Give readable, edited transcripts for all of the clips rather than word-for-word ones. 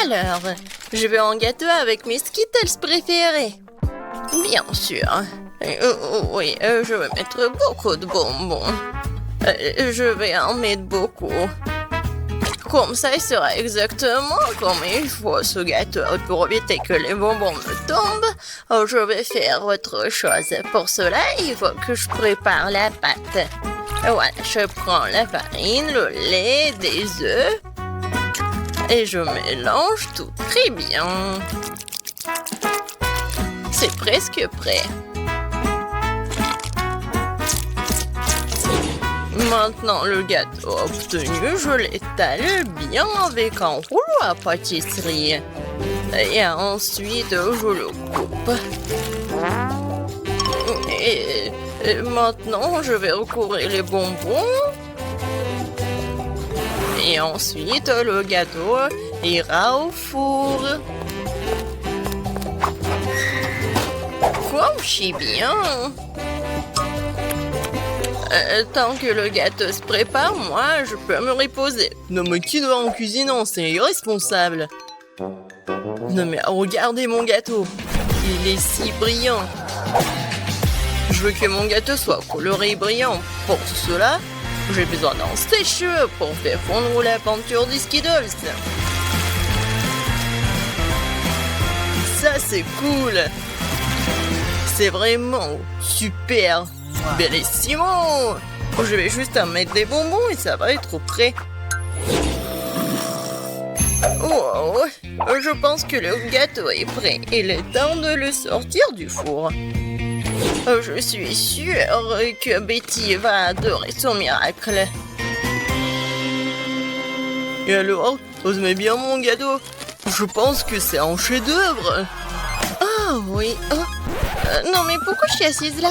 Alors, je veux un gâteau avec mes Skittles préférés. Bien sûr. Oui, je vais mettre beaucoup de bonbons. Je vais en mettre beaucoup. Comme ça, il sera exactement comme il faut ce gâteau. Pour éviter que les bonbons me tombent, je vais faire autre chose. Pour cela, il faut que je prépare la pâte. Voilà, je prends la farine, le lait, des œufs et je mélange tout très bien. C'est presque prêt. Maintenant, le gâteau obtenu, je l'étale bien avec un rouleau à pâtisserie. Et ensuite, je le coupe. Et maintenant, je vais recouvrir les bonbons. Et ensuite, le gâteau ira au four. Couchez bien. Tant que le gâteau se prépare, moi, je peux me reposer. Non mais qui doit en cuisinant, c'est irresponsable. Non mais regardez mon gâteau. Il est si brillant. Je veux que mon gâteau soit coloré et brillant. Pour cela, j'ai besoin d'un sèche-cheveux pour faire fondre la peinture des Skittles. Ça, c'est cool. C'est vraiment super. Bellissimo. Je vais juste en mettre des bonbons et ça va être prêt. Wow. Je pense que le gâteau est prêt. Il est temps de le sortir du four. Je suis sûre que Betty va adorer son miracle. Et alors, vous aimez bien mon gâteau? Je pense que c'est un chef-d'œuvre. Ah oui. Non mais pourquoi je suis assise là?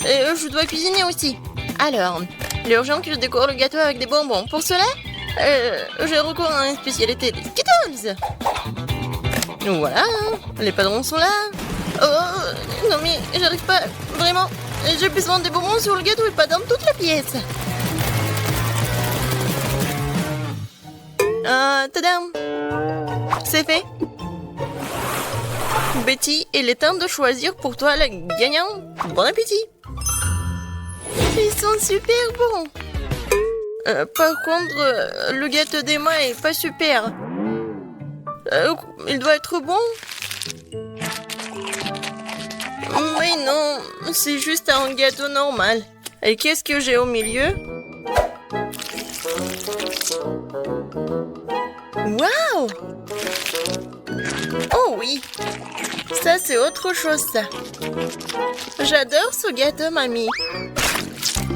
Je dois cuisiner aussi. Alors, l'urgent que je décore le gâteau avec des bonbons. Pour cela, j'ai recours à une spécialité des Skittles. Voilà, les padrons sont là. Oh, non mais j'arrive pas, vraiment. J'ai besoin des bonbons sur le gâteau et pas dans toute la pièce. Tadam! C'est fait. Betty, il est temps de choisir pour toi la gagnante. Bon appétit! Ils sont super bons. Par contre, le gâteau d'Emma est pas super. Il doit être bon. Mais non, c'est juste un gâteau normal. Et qu'est-ce que j'ai au milieu? Waouh! Oh oui! Ça, c'est autre chose, ça. J'adore ce gâteau, mamie.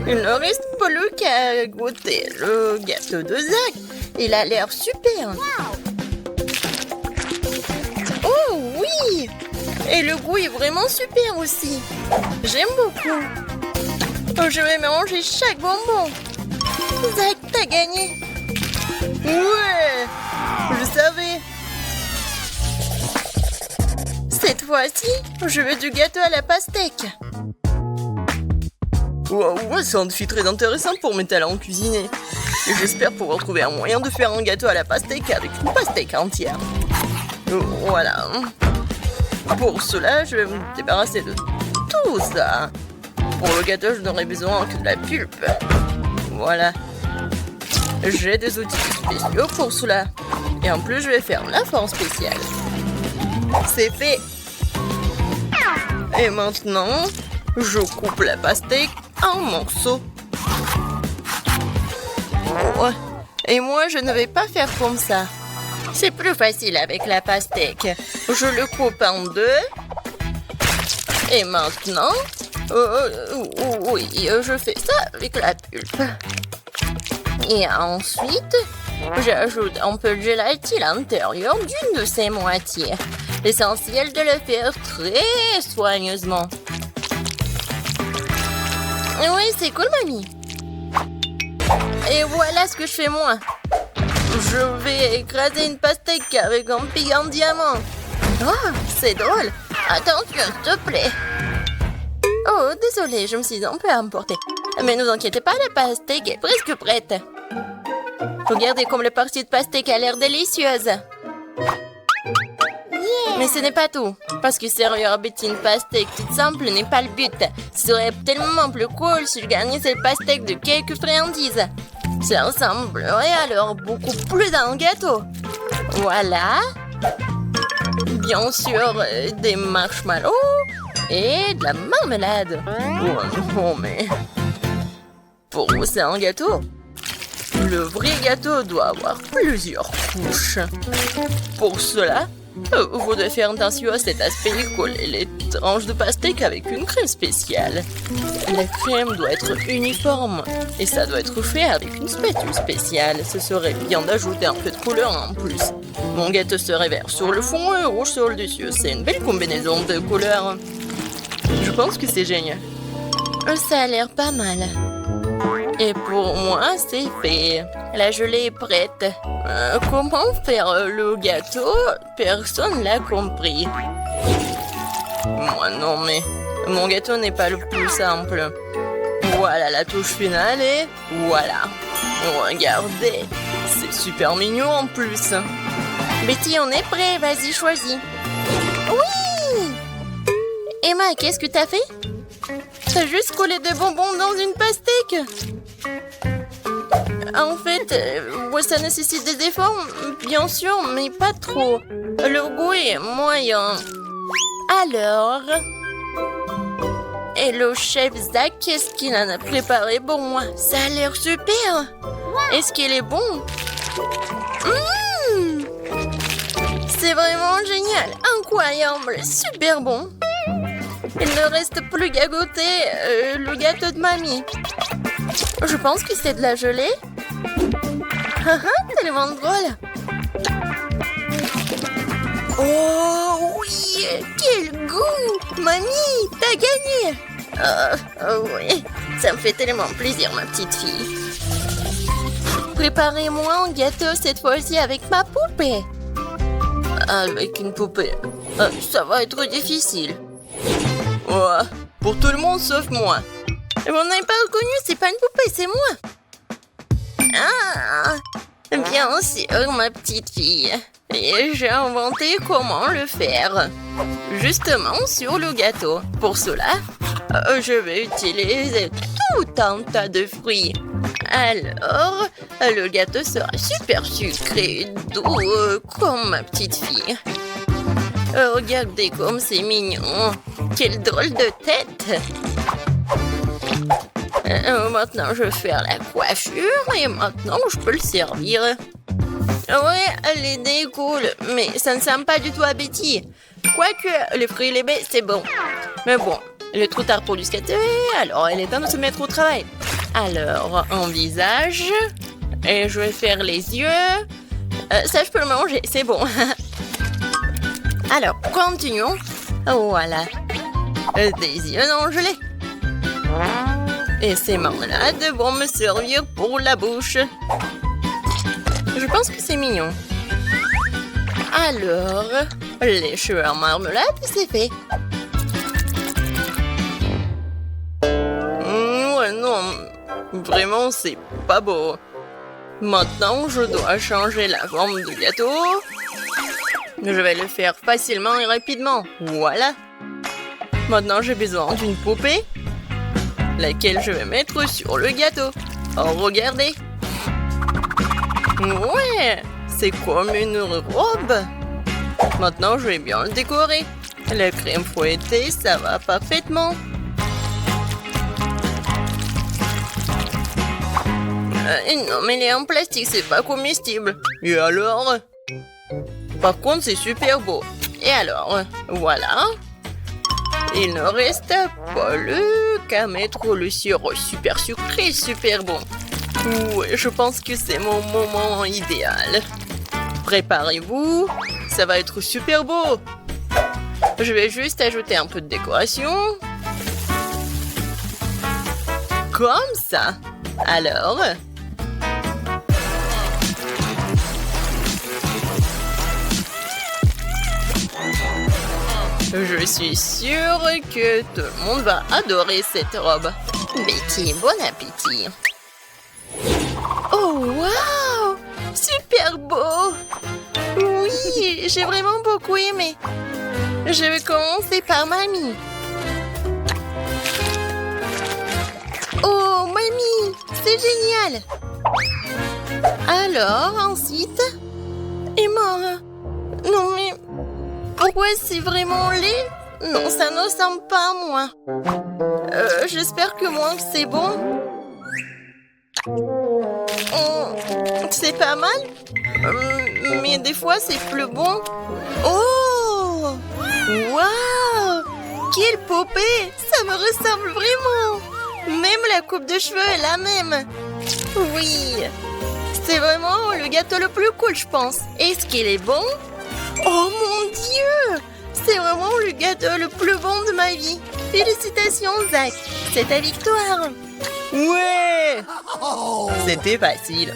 Il ne reste plus qu'à goûter le gâteau de Zach. Il a l'air super. Oh oui! Et le goût est vraiment super aussi. J'aime beaucoup. Je vais manger chaque bonbon. Zach, t'as gagné. Ouais! Je savais. Cette fois-ci, je veux du gâteau à la pastèque. Wow, ça en fait très intéressant pour mes talents cuisinés. Et j'espère pouvoir trouver un moyen de faire un gâteau à la pastèque avec une pastèque entière. Voilà. Pour cela, je vais me débarrasser de tout ça. Pour le gâteau, je n'aurai besoin que de la pulpe. Voilà. J'ai des outils spéciaux pour cela. Et en plus, je vais faire la forme spéciale. C'est fait. Et maintenant, je coupe la pastèque en morceaux. Oh. Et moi, je ne vais pas faire comme ça. C'est plus facile avec la pastèque. Je le coupe en deux. Et maintenant, oui, je fais ça avec la pulpe. Et ensuite, j'ajoute un peu de gélatine à l'intérieur d'une de ses moitiés. L'essentiel de le faire très soigneusement. Oui, c'est cool, mamie. Et voilà ce que je fais moi. Je vais écraser une pastèque avec un pic en diamant. Oh, c'est drôle. Attention, s'il te plaît. Oh, désolée, je me suis un peu emportée. Mais ne vous inquiétez pas, la pastèque est presque prête. Regardez comme la partie de pastèque a l'air délicieuse. Mais ce n'est pas tout. Parce que servir à Betty une pastèque toute simple n'est pas le but. Ce serait tellement plus cool si je gagnais cette pastèque de quelques friandises. Ça ressemblerait alors beaucoup plus à un gâteau. Voilà. Bien sûr, des marshmallows et de la marmelade. Oh non, mais... Pour vous, c'est un gâteau. Le vrai gâteau doit avoir plusieurs couches. Pour cela, vous devez faire attention à cet aspect et coller les tranches de pastèque avec une crème spéciale. La crème doit être uniforme et ça doit être fait avec une spatule spéciale. Ce serait bien d'ajouter un peu de couleur en plus. Mon gâteau serait vert sur le fond et rouge sur le dessus. C'est une belle combinaison de couleurs. Je pense que c'est génial. Ça a l'air pas mal. Et pour moi, c'est fait. La gelée est prête. Comment faire le gâteau? Personne l'a compris. Moi non, mais mon gâteau n'est pas le plus simple. Voilà la touche finale et voilà. Regardez, c'est super mignon en plus. Betty, on est prêt. Vas-y, choisis. Oui! Emma, qu'est-ce que t'as fait? T'as juste collé des bonbons dans une pastèque. En fait, ça nécessite des efforts, bien sûr, mais pas trop. Le goût est moyen. Alors... Et le chef Zach, qu'est-ce qu'il en a préparé pour moi? Ça a l'air super. Est-ce qu'il est bon? C'est vraiment génial, incroyable, super bon. Il ne reste plus qu'à goûter le gâteau de mamie. Je pense que c'est de la gelée. Tellement drôle. Oh oui, quel goût! Mamie, t'as gagné! Oui, ça me fait tellement plaisir, ma petite fille. Préparez-moi un gâteau cette fois-ci avec ma poupée. Avec une poupée, ça va être difficile. Ouais, pour tout le monde sauf moi. Vous n'avez pas reconnu, c'est pas une poupée, c'est moi. Ah, bien sûr, ma petite fille. Et j'ai inventé comment le faire. Justement sur le gâteau. Pour cela, je vais utiliser tout un tas de fruits. Alors, le gâteau sera super sucré, doux, comme ma petite fille. Regardez comme c'est mignon. Quelle drôle de tête. Maintenant, je vais faire la coiffure et maintenant, je peux le servir. Ouais, l'idée est cool, mais ça ne ressemble pas du tout à Betty. Quoique, les fruits et les baies, c'est bon. Mais bon, il est trop tard pour du skater, alors il est temps de se mettre au travail. Alors, un visage, et je vais faire les yeux. Ça, je peux le manger, c'est bon. Alors, continuons. Voilà. Des yeux non gelés. Et ces marmelades vont me servir pour la bouche. Je pense que c'est mignon. Alors, les cheveux en marmelade, c'est fait. Ouais, non. Vraiment, c'est pas beau. Maintenant, je dois changer la forme du gâteau. Je vais le faire facilement et rapidement. Voilà. Maintenant, j'ai besoin d'une poupée, laquelle je vais mettre sur le gâteau. Oh, regardez. Ouais, c'est comme une robe. Maintenant, je vais bien le décorer. La crème fouettée, ça va parfaitement. Non, mais elle est en plastique, c'est pas comestible. Et alors? Par contre, c'est super beau. Et alors, voilà. Il ne reste plus qu'à mettre le sirop super sucré, super bon. Ouais, je pense que c'est mon moment idéal. Préparez-vous, ça va être super beau. Je vais juste ajouter un peu de décoration. Comme ça. Alors... Je suis sûre que tout le monde va adorer cette robe. Betty, bon appétit. Oh, waouh! super beau. Oui, j'ai vraiment beaucoup aimé. Je vais commencer par mamie. Oh, mamie, c'est génial. Alors, ensuite... Emma, non mais... Pourquoi c'est vraiment laid? Non, ça ne ressemble pas à moi. J'espère que moi, c'est bon. C'est pas mal. Mais des fois, c'est plus bon. Oh! Waouh! Quelle poupée! Ça me ressemble vraiment! Même la coupe de cheveux est la même. Oui! C'est vraiment le gâteau le plus cool, je pense. Est-ce qu'il est bon? Oh mon Dieu! C'est vraiment le gâteau le plus bon de ma vie. Félicitations, Zach. C'est ta victoire. Ouais! C'était facile.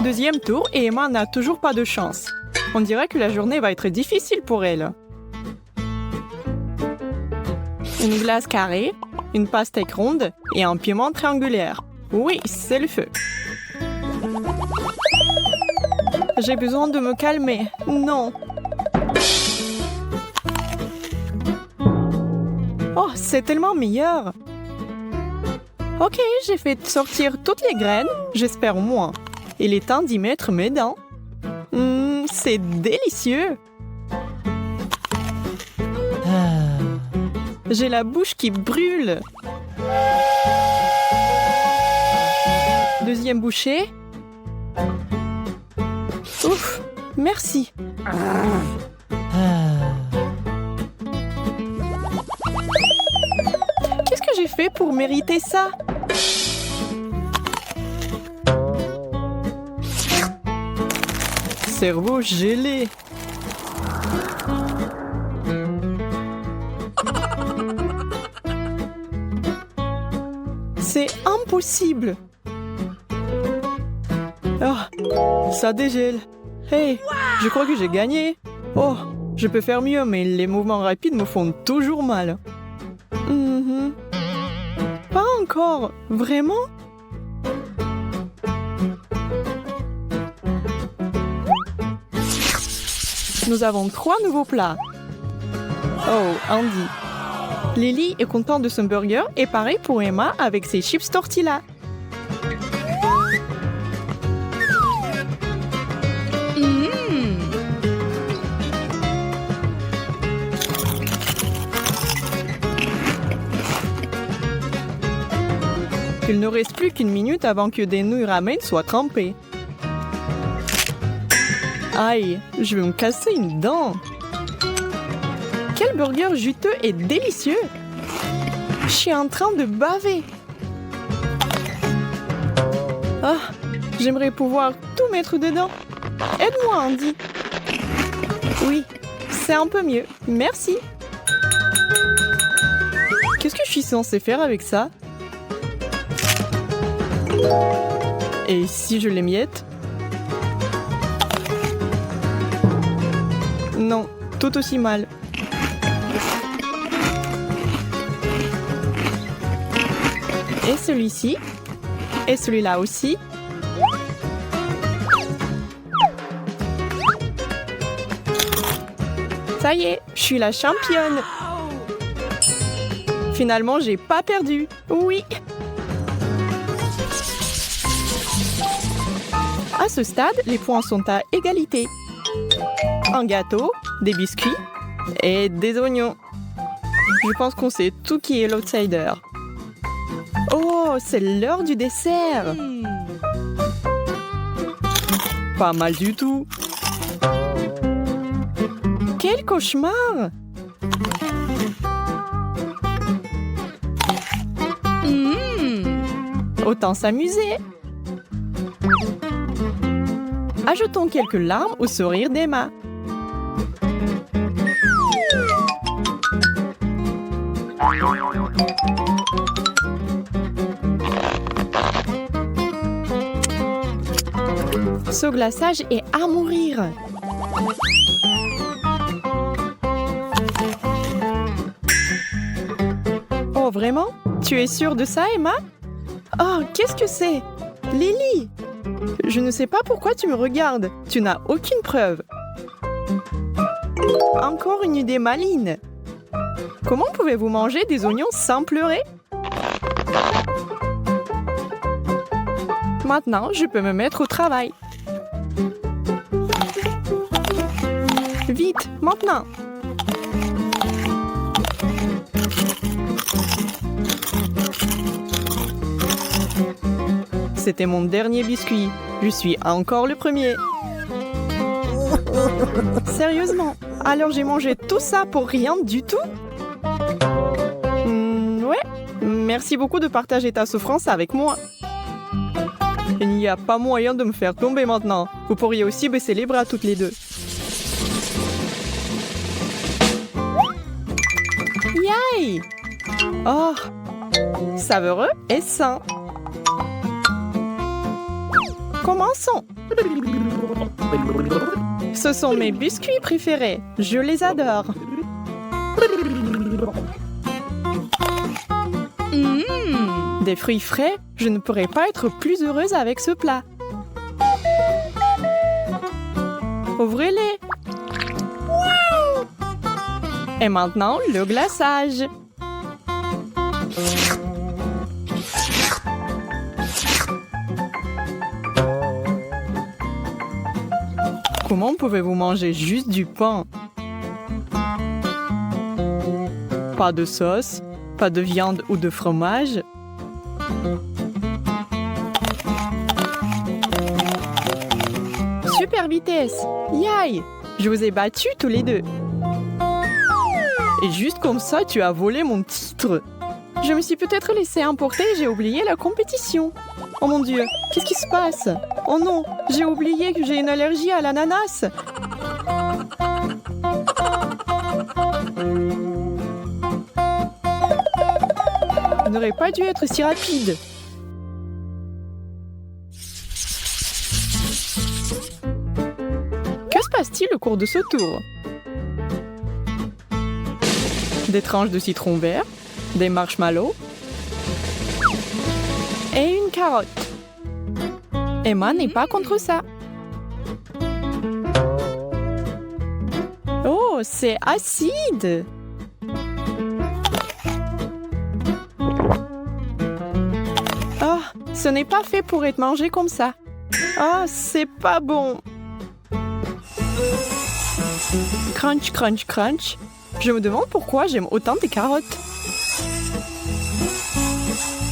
Deuxième tour et Emma n'a toujours pas de chance. On dirait que la journée va être difficile pour elle. Une glace carrée, une pastèque ronde et un piment triangulaire. Oui, c'est le feu. J'ai besoin de me calmer. Non. Oh, c'est tellement meilleur. Ok, j'ai fait sortir toutes les graines, j'espère au moins. Il est temps d'y mettre mes dents. C'est délicieux. J'ai la bouche qui brûle. Deuxième bouchée. Ouf, merci. Qu'est-ce que j'ai fait pour mériter ça? Cerveau gelé. C'est impossible. Oh, ça dégèle. Hey, je crois que j'ai gagné. Oh, je peux faire mieux, mais les mouvements rapides me font toujours mal. Pas encore, vraiment? Nous avons 3 nouveaux plats. Oh, Andy. Lily est contente de son burger et pareil pour Emma avec ses chips tortilla. Il ne reste plus qu'une minute avant que des nouilles ramen soient trempées. Aïe, je vais me casser une dent. Quel burger juteux et délicieux! Je suis en train de baver. Ah, j'aimerais pouvoir tout mettre dedans. Aide-moi, Andy. Oui, c'est un peu mieux. Merci. Qu'est-ce que je suis censée faire avec ça? Et si je l'émiette? Non, tout aussi mal. Et celui-ci? Et celui-là aussi? Ça y est, je suis la championne! Finalement, j'ai pas perdu. Oui! À ce stade, les points sont à égalité. Un gâteau, des biscuits et des oignons. Je pense qu'on sait tout qui est l'outsider. Oh, c'est l'heure du dessert. Pas mal du tout. Quel cauchemar! Autant s'amuser. Ajoutons quelques larmes au sourire d'Emma. Ce glaçage est à mourir. Oh, vraiment? Tu es sûre de ça, Emma? Oh, qu'est-ce que c'est? Lily! Je ne sais pas pourquoi tu me regardes. Tu n'as aucune preuve. Encore une idée maligne. Comment pouvez-vous manger des oignons sans pleurer? Maintenant, je peux me mettre au travail. Vite, maintenant! C'était mon dernier biscuit. Je suis encore le premier. Sérieusement? Alors j'ai mangé tout ça pour rien du tout? Ouais. Merci beaucoup de partager ta souffrance avec moi. Il n'y a pas moyen de me faire tomber maintenant. Vous pourriez aussi baisser les bras toutes les deux. Yay! Oh! Savoureux et sain. Commençons. Ce sont mes biscuits préférés. Je les adore. Des fruits frais, je ne pourrais pas être plus heureuse avec ce plat. Ouvrez-les. Et maintenant, le glaçage. Comment pouvez-vous manger juste du pain? Pas de sauce, pas de viande ou de fromage. Super vitesse! Yay! Je vous ai battus tous les deux. Et juste comme ça, tu as volé mon titre. Je me suis peut-être laissé emporter et j'ai oublié la compétition. Oh mon Dieu, qu'est-ce qui se passe? Oh non, j'ai oublié que j'ai une allergie à l'ananas. Je n'aurais pas dû être si rapide. Que se passe-t-il au cours de ce tour? Des tranches de citron vert, des marshmallows et une carotte. Emma n'est pas contre ça. Oh, c'est acide! Oh, ce n'est pas fait pour être mangé comme ça. Oh, c'est pas bon. Crunch, crunch, crunch. Je me demande pourquoi j'aime autant des carottes.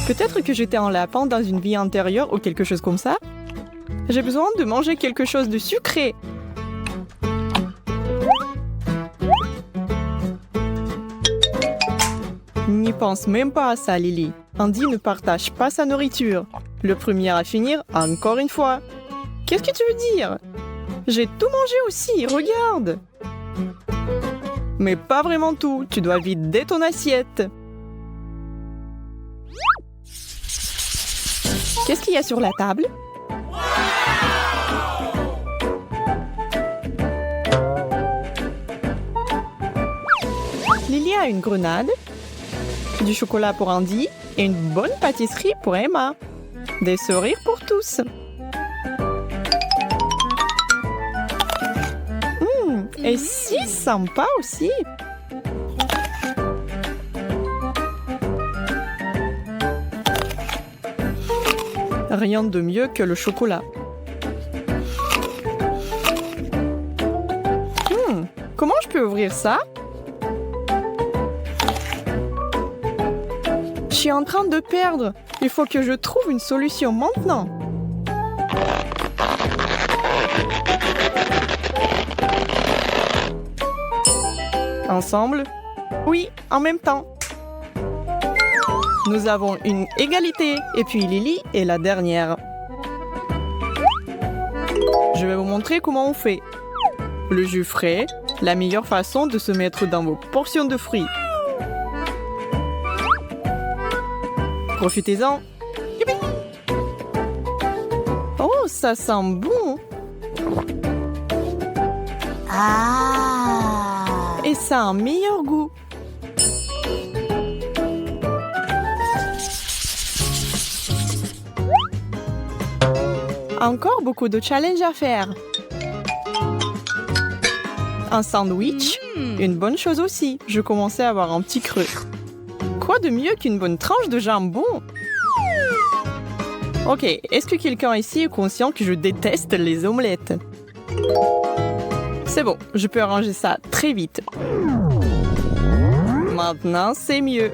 Peut-être que j'étais en lapin dans une vie antérieure ou quelque chose comme ça. J'ai besoin de manger quelque chose de sucré. N'y pense même pas à ça, Lily. Andy ne partage pas sa nourriture. Le premier à finir, encore une fois. Qu'est-ce que tu veux dire? J'ai tout mangé aussi, regarde. Mais pas vraiment tout. Tu dois vider ton assiette. Qu'est-ce qu'il y a sur la table? Lily a une grenade, du chocolat pour Andy et une bonne pâtisserie pour Emma. Des sourires pour tous. Et si sympa aussi. Rien de mieux que le chocolat. Comment je peux ouvrir ça? Je suis en train de perdre. Il faut que je trouve une solution maintenant. Ensemble? Oui, en même temps. Nous avons une égalité et puis Lily est la dernière. Je vais vous montrer comment on fait. Le jus frais, la meilleure façon de se mettre dans vos portions de fruits. Profitez-en. Youpi! Oh, ça sent bon. Et ça a un meilleur goût. Encore beaucoup de challenges à faire. Un sandwich, une bonne chose aussi. Je commençais à avoir un petit creux. Quoi de mieux qu'une bonne tranche de jambon? Ok, est-ce que quelqu'un ici est conscient que je déteste les omelettes? C'est bon, je peux arranger ça très vite. Maintenant, c'est mieux.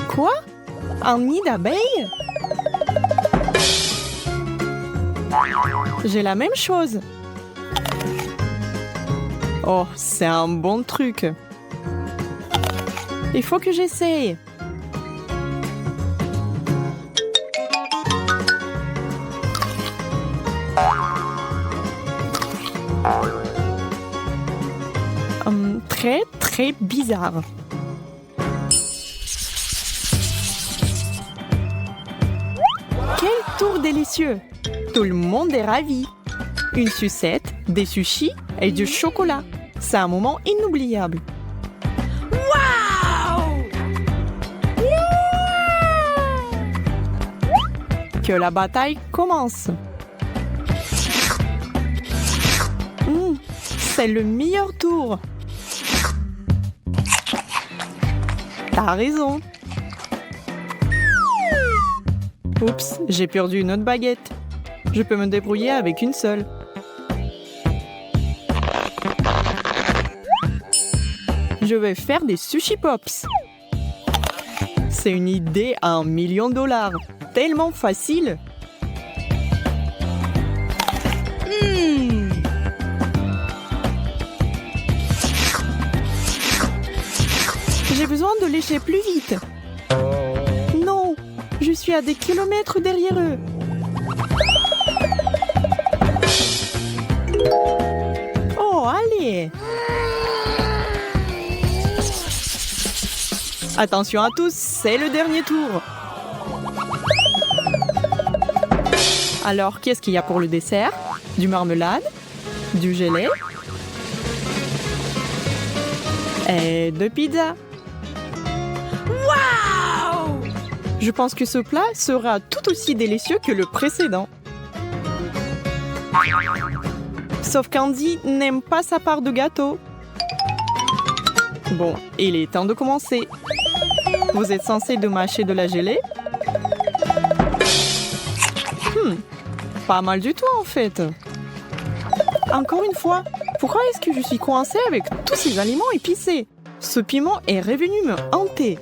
Quoi? Un nid d'abeilles? J'ai la même chose. Oh, c'est un bon truc. Il faut que j'essaye. Très, très bizarre. Quel tour délicieux! Tout le monde est ravi. Une sucette, des sushis et du chocolat. C'est un moment inoubliable. Que la bataille commence. C'est le meilleur tour. T'as raison. Oups, j'ai perdu une autre baguette. Je peux me débrouiller avec une seule. Je vais faire des sushi pops. C'est une idée à $1 million. Tellement facile. J'ai besoin de lécher plus vite. Non, je suis à des kilomètres derrière eux. Oh, allez. Attention à tous, c'est le dernier tour. Alors, qu'est-ce qu'il y a pour le dessert? Du marmelade, du gelé et de pizza. Waouh! Je pense que ce plat sera tout aussi délicieux que le précédent. Sauf qu'Andy n'aime pas sa part de gâteau. Bon, il est temps de commencer. Vous êtes censé de mâcher de la gelée? Pas mal du tout en fait. Encore une fois, pourquoi est-ce que je suis coincée avec tous ces aliments épicés? Ce piment est revenu me hanter.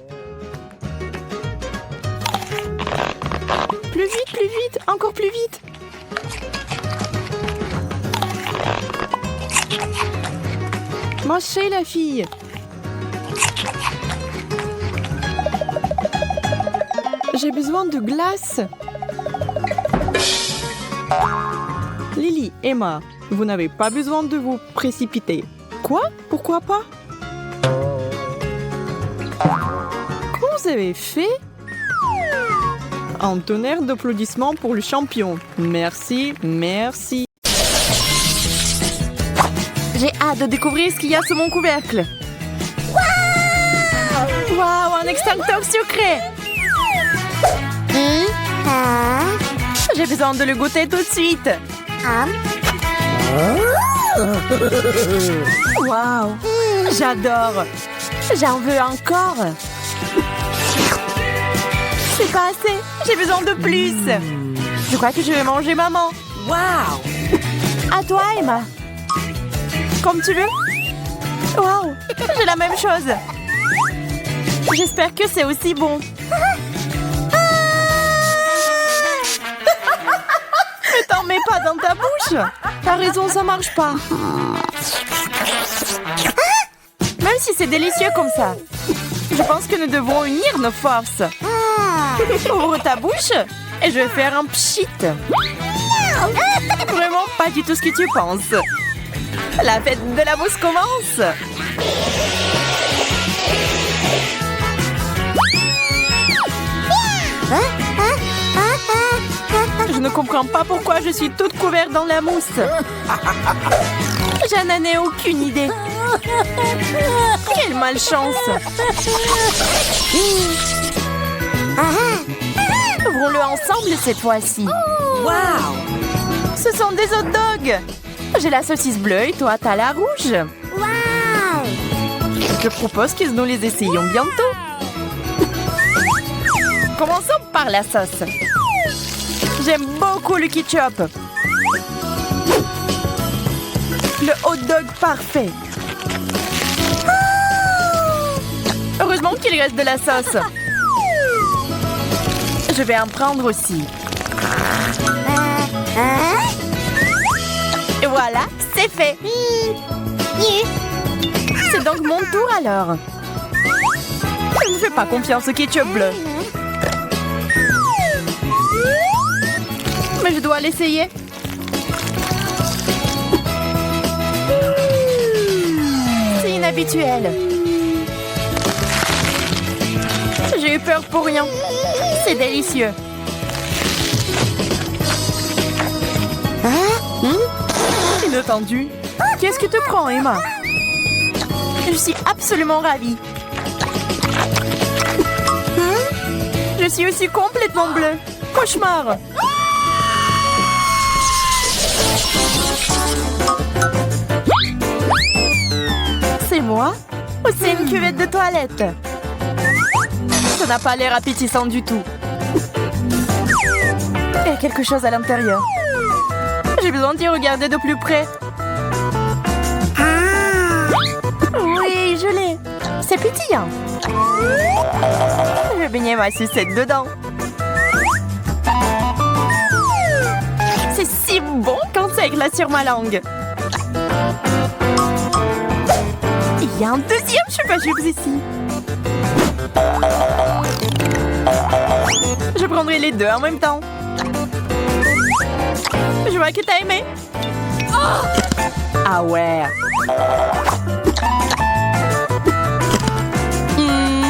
Plus vite, encore plus vite. Mâchez la fille. J'ai besoin de glace. Lily, Emma, vous n'avez pas besoin de vous précipiter. Quoi? Pourquoi pas? Comment vous avez fait? Un tonnerre d'applaudissements pour le champion. Merci, merci. J'ai hâte de découvrir ce qu'il y a sous mon couvercle. Waouh, un extincteur sucré. J'ai besoin de le goûter tout de suite. Waouh, j'adore. J'en veux encore. C'est pas assez. J'ai besoin de plus. Je crois que je vais manger maman. Waouh. À toi, Emma. Comme tu veux. Waouh, j'ai la même chose. J'espère que c'est aussi bon. Ne t'en mets pas dans ta bouche. T'as raison, ça marche pas. Même si c'est délicieux comme ça, je pense que nous devons unir nos forces. Ouvre ta bouche et je vais faire un pchit. Vraiment pas du tout ce que tu penses. La fête de la mousse commence. Je ne comprends pas pourquoi je suis toute couverte dans la mousse. Je n'en ai aucune idée. Quelle malchance. Ouvrons-le ensemble cette fois-ci. Waouh! Ce sont des hot dogs! J'ai la saucisse bleue et toi, t'as la rouge. Waouh! Je propose que nous les essayions bientôt. Commençons par la sauce. J'aime beaucoup le ketchup. Le hot dog parfait. Heureusement qu'il reste de la sauce. Je vais en prendre aussi. Et voilà, c'est fait. C'est donc mon tour alors. Je ne fais pas confiance au ketchup bleu. Mais je dois l'essayer. C'est inhabituel. J'ai eu peur pour rien. C'est délicieux. Inattendu. Qu'est-ce que tu prends, Emma? Je suis absolument ravie. Je suis aussi complètement bleue. Cauchemar. C'est moi? Ou c'est une cuvette de toilette? Ça n'a pas l'air appétissant du tout. Il y a quelque chose à l'intérieur. J'ai besoin d'y regarder de plus près. Oui, je l'ai. C'est pétillant. Je vais baigner ma sucette dedans. C'est si bon quand ça éclate sur ma langue. Il y a un deuxième chupa-chups ici. Je prendrai les deux en même temps. Je vois que t'as aimé. Ah ouais.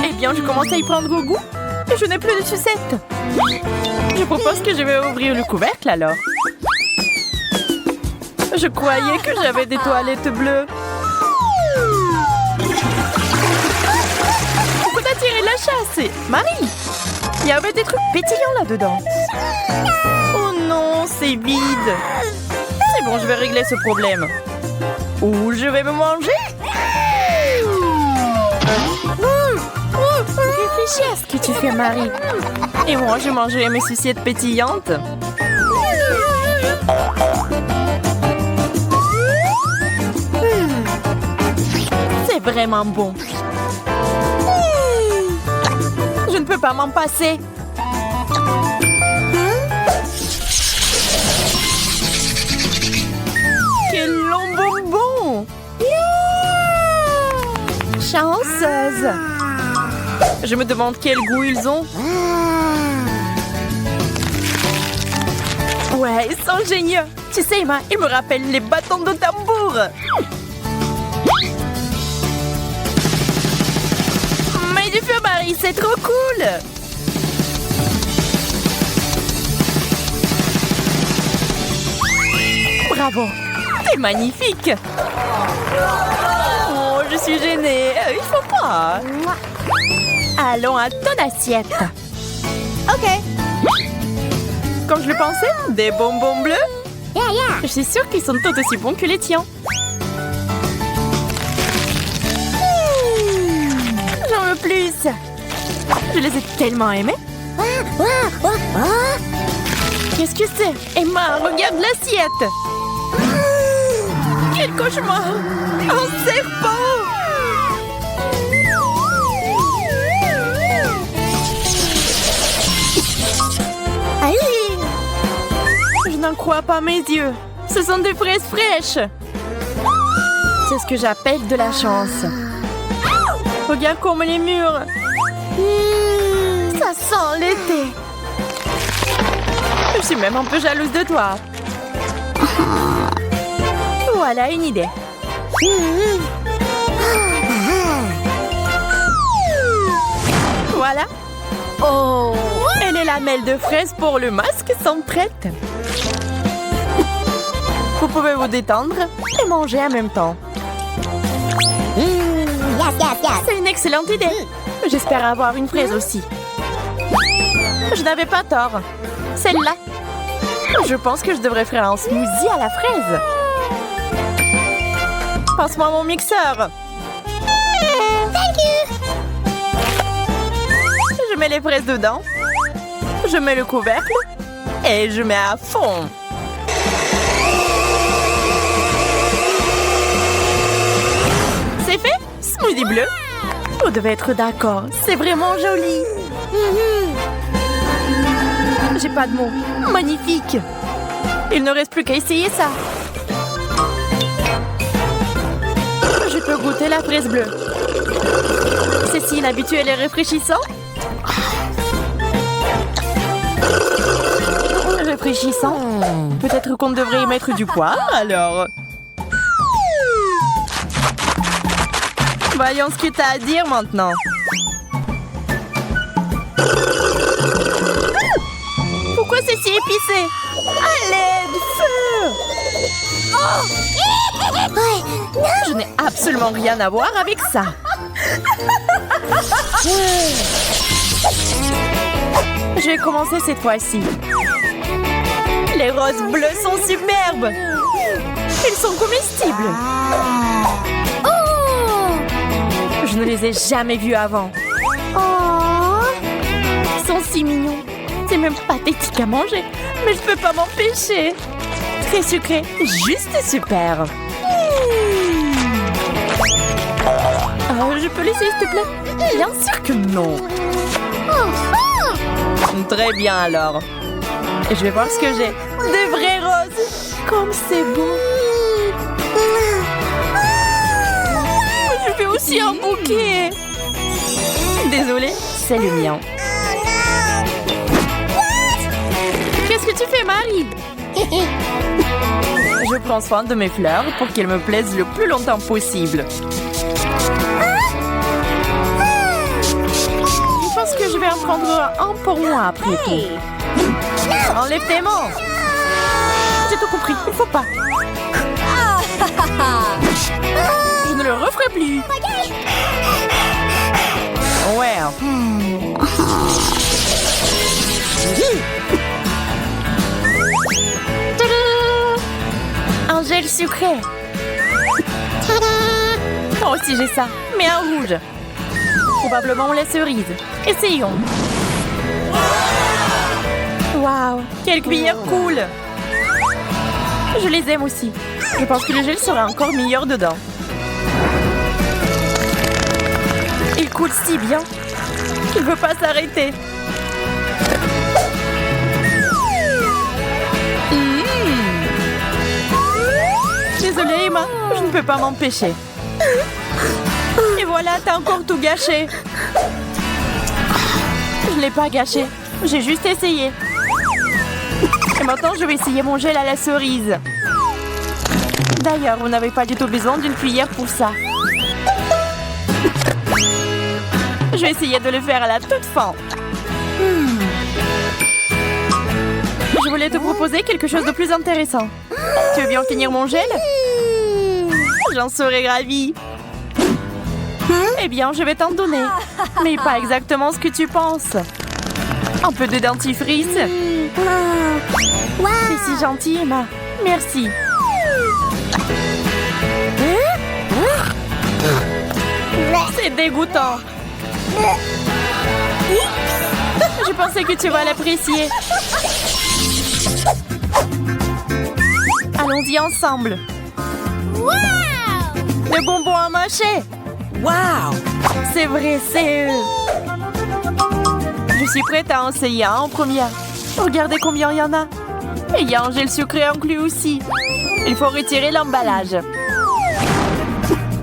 Eh bien, je commence à y prendre au goût. Et je n'ai plus de sucette. Je propose que je vais ouvrir le couvercle alors. Je croyais que j'avais des toilettes bleues. Pourquoi t'as tiré la chasse? Marie, il y avait des trucs pétillants là-dedans. Oh non, c'est vide. C'est bon, je vais régler ce problème. Ou je vais me manger. Réfléchis à ce que tu fais, Marie. Et moi, je mangerai mes sucettes pétillantes. C'est vraiment bon. Je ne peux pas m'en passer. Quel long bonbon! Chanceuse! Je me demande quel goût ils ont. Ouais, ils sont géniaux. Tu sais, Emma, ils me rappellent les bâtons de tambour. Mais du feu, Marie, c'est trop cool. Bravo, t'es magnifique. Oh, je suis gênée. Il faut pas. Allons à ton assiette. Ok. Comme je le pensais, des bonbons bleus. Je suis sûre qu'ils sont tout aussi bons que les tiens. J'en veux plus. Je les ai tellement aimés. Qu'est-ce que c'est? Emma, regarde l'assiette. Quel cauchemar! Un serpent! Je n'en crois pas mes yeux. Ce sont des fraises fraîches. C'est ce que j'appelle de la chance. Regarde comme les murs. Ça sent l'été. Je suis même un peu jalouse de toi. Voilà une idée. Voilà. Oh, et les lamelles de fraises pour le masque sont prêtes. Vous pouvez vous détendre et manger en même temps. C'est une excellente idée. J'espère avoir une fraise aussi. Je n'avais pas tort. Celle-là. Je pense que je devrais faire un smoothie à la fraise. Passe-moi mon mixeur. Je mets les fraises dedans. Je mets le couvercle. Et je mets à fond. C'est fait? Smoothie bleu. Vous devez être d'accord. C'est vraiment joli. J'ai pas de mots. Magnifique. Il ne reste plus qu'à essayer ça. Je peux goûter la fraise bleue. C'est si inhabituel et rafraîchissant. Rafraîchissant. Peut-être qu'on devrait y mettre du poids, alors. Voyons ce que tu as à dire maintenant. Pourquoi c'est si épicé? À l'aide, feu! Je n'ai absolument rien à voir avec ça. Je vais commencer cette fois-ci. Les roses bleues sont superbes. Ils sont comestibles. Je ne les ai jamais vus avant. Ils sont si mignons. C'est même pathétique à manger, mais je peux pas m'empêcher. Très sucré, juste super. Je peux l'essayer, s'il te plaît? Bien sûr que non. Très bien alors. Et je vais voir ce que j'ai. Des vraies roses. Comme c'est beau. Je fais aussi un bouquet. Désolée, c'est le mien. Qu'est-ce que tu fais, Marie? Je prends soin de mes fleurs pour qu'elles me plaisent le plus longtemps possible. Je pense que je vais en prendre un pour moi après tout. Enlève tes mains. J'ai tout compris, il faut pas. Je ne le referai plus. Ouais. Un gel sucré. Oh, si j'ai ça, mais un rouge. Probablement les cerises. Essayons. Waouh, quelle cuillère cool. Je les aime aussi. Je pense que le gel sera encore meilleur dedans. Il coule si bien. Il ne veut pas s'arrêter. Désolée, Emma. Je ne peux pas m'empêcher. Et voilà, t'as encore tout gâché. Je ne l'ai pas gâché. J'ai juste essayé. Et maintenant, je vais essayer mon gel à la cerise. D'ailleurs, vous n'avez pas du tout besoin d'une cuillère pour ça. Je vais essayer de le faire à la toute fin. Je voulais te proposer quelque chose de plus intéressant. Tu veux bien finir mon gel? J'en serais ravie. Eh bien, je vais t'en donner. Mais pas exactement ce que tu penses. Un peu de dentifrice. C'est si gentil, Emma. Merci. C'est dégoûtant. Je pensais que tu vas l'apprécier. Allons-y ensemble. Le bonbon à mâcher. Waouh! C'est vrai, c'est eux. Je suis prête à en essayer un en première. Regardez combien il y en a. Et il y a un gel sucré inclus aussi. Il faut retirer l'emballage.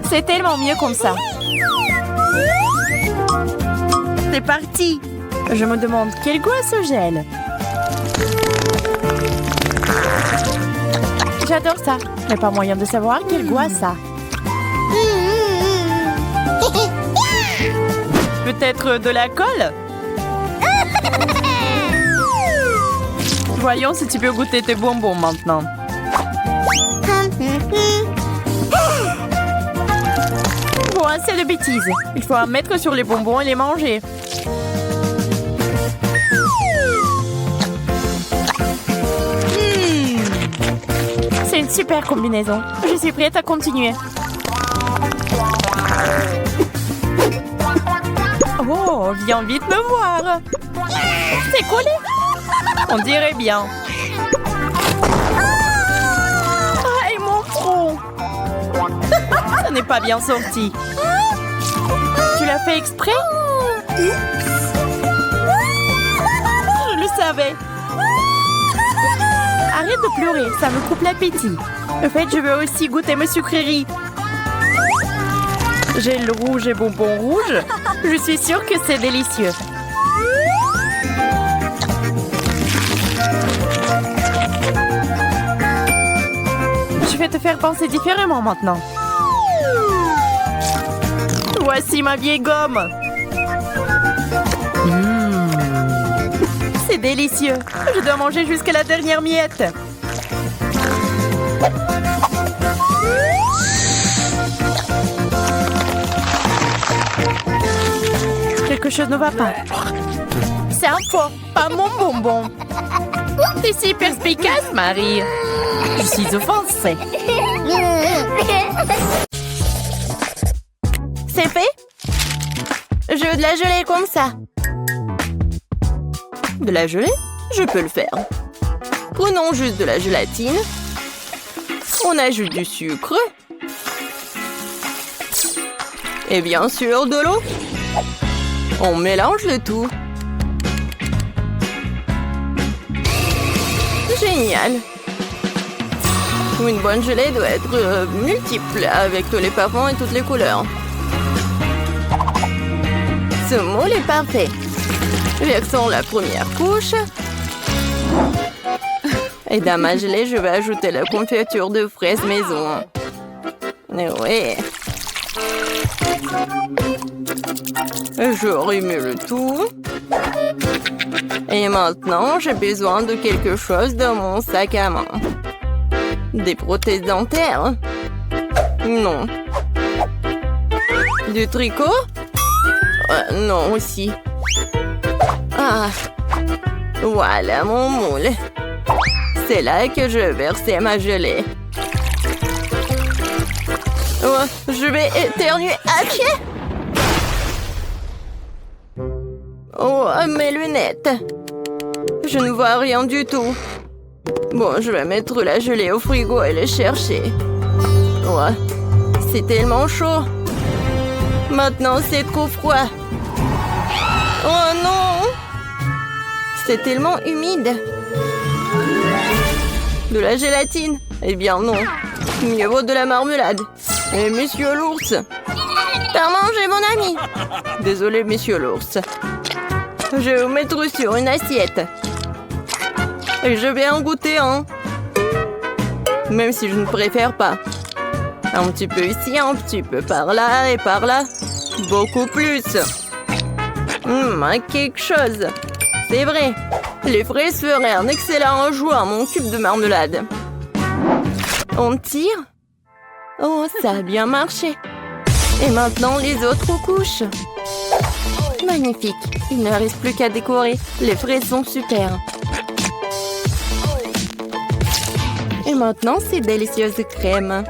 C'est tellement mieux comme ça. C'est parti. Je me demande quel goût a ce gel. J'adore ça. Mais pas moyen de savoir quel goût a ça. Peut-être de la colle? Voyons si tu peux goûter tes bonbons maintenant. Bon, assez de bêtises. Il faut en mettre sur les bonbons et les manger. super combinaison. Je suis prête à continuer. Oh, viens vite me voir. C'est collé. On dirait bien. Ah, et mon front. Ça n'est pas bien sorti. Tu l'as fait exprès? Je le savais. Arrête de pleurer, ça me coupe l'appétit. En fait, je veux aussi goûter mes sucreries. Gel rouge et bonbons rouges. Je suis sûre que c'est délicieux. Je vais te faire penser différemment maintenant. Voici ma vieille gomme. C'est délicieux. Je dois manger jusqu'à la dernière miette. Quelque chose ne va pas. C'est un faux, pas mon bonbon. T'es si perspicace, Marie. Je suis offensée. C'est fait? Je veux de la gelée comme ça. De la gelée? Je peux le faire. Prenons juste de la gélatine. On ajoute du sucre. Et bien sûr, de l'eau. On mélange le tout. Génial. Une bonne gelée doit être multiple, avec tous les parfums et toutes les couleurs. Ce moule est parfait. Versons la première couche. Et dans ma gelée, je vais ajouter la confiture de fraises maison. Et oui. Je remue le tout. Et maintenant, j'ai besoin de quelque chose dans mon sac à main. Des prothèses dentaires? Non. Du tricot? Non aussi. Ah, voilà mon moule. C'est là que je vais verser ma gelée. Oh, je vais éternuer. Achille! Oh, mes lunettes. Je ne vois rien du tout. Bon, je vais mettre la gelée au frigo et les chercher. Oh, c'est tellement chaud. Maintenant, c'est trop froid. Oh non! C'est tellement humide. De la gélatine? Eh bien non. Mieux vaut de la marmelade. Et monsieur l'ours. T'as mangé mon ami? Désolé, monsieur l'ours. Je vais vous mettre sur une assiette. Et je vais en goûter un. Même si je ne préfère pas. Un petit peu ici, un petit peu par là et par là. Beaucoup plus. Quelque chose. C'est vrai. Les fraises feraient un excellent ajout à mon cube de marmelade. On tire? Oh, ça a bien marché. Et maintenant, les autres couches. Magnifique. Il ne reste plus qu'à décorer. Les fraises sont super. Et maintenant, ces délicieuses crèmes.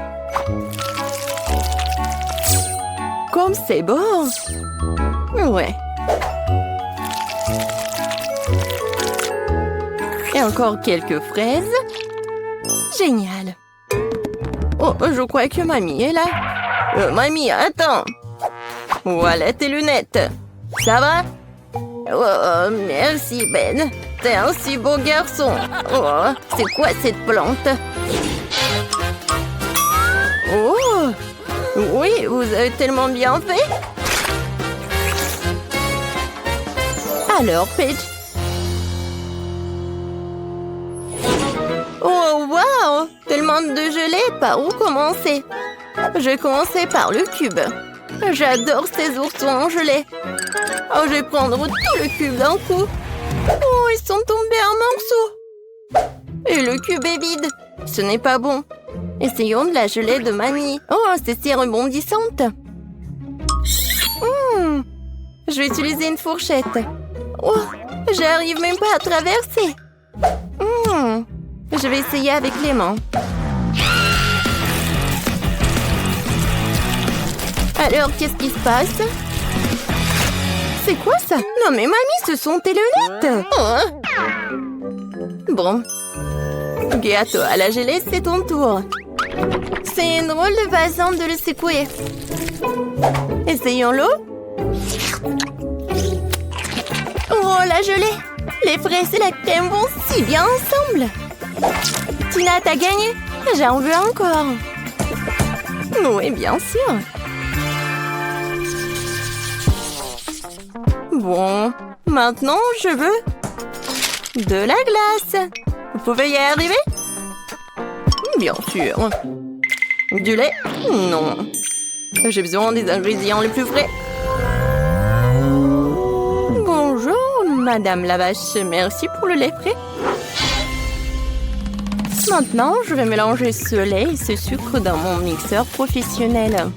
Comme c'est beau! Ouais. Et encore quelques fraises. Génial. Oh, je crois que mamie est là. Mamie, attends. Voilà tes lunettes. Ça va? Oh, merci Ben. T'es un si beau garçon. Oh, c'est quoi cette plante? Oh! Oui, vous avez tellement bien fait. Alors, Paige. Oh, wow! Tellement de gelée, par où commencer? Je vais commencer par le cube. J'adore ces oursons en gelée. Oh, je vais prendre tout le cube d'un coup. Oh, ils sont tombés en morceaux. Et le cube est vide. Ce n'est pas bon. Essayons de la gelée de mamie. Oh, c'est si rebondissante. Je vais utiliser une fourchette. Oh, j'arrive même pas à traverser. Je vais essayer avec les mains. Alors, qu'est-ce qui se passe? C'est quoi ça? Non mais mamie, ce sont tes lunettes! Bon. Gâteau à la gelée, c'est ton tour. C'est une drôle de façon de le secouer. Essayons-le. Oh, la gelée! Les fraises et la crème vont si bien ensemble. Tina, t'as gagné? J'en veux encore. Oui, bien sûr. Bon, maintenant, je veux de la glace. Vous pouvez y arriver? Bien sûr. Du lait? Non. J'ai besoin des ingrédients les plus frais. Bonjour, Madame la vache. Merci pour le lait frais. Maintenant, je vais mélanger ce lait et ce sucre dans mon mixeur professionnel.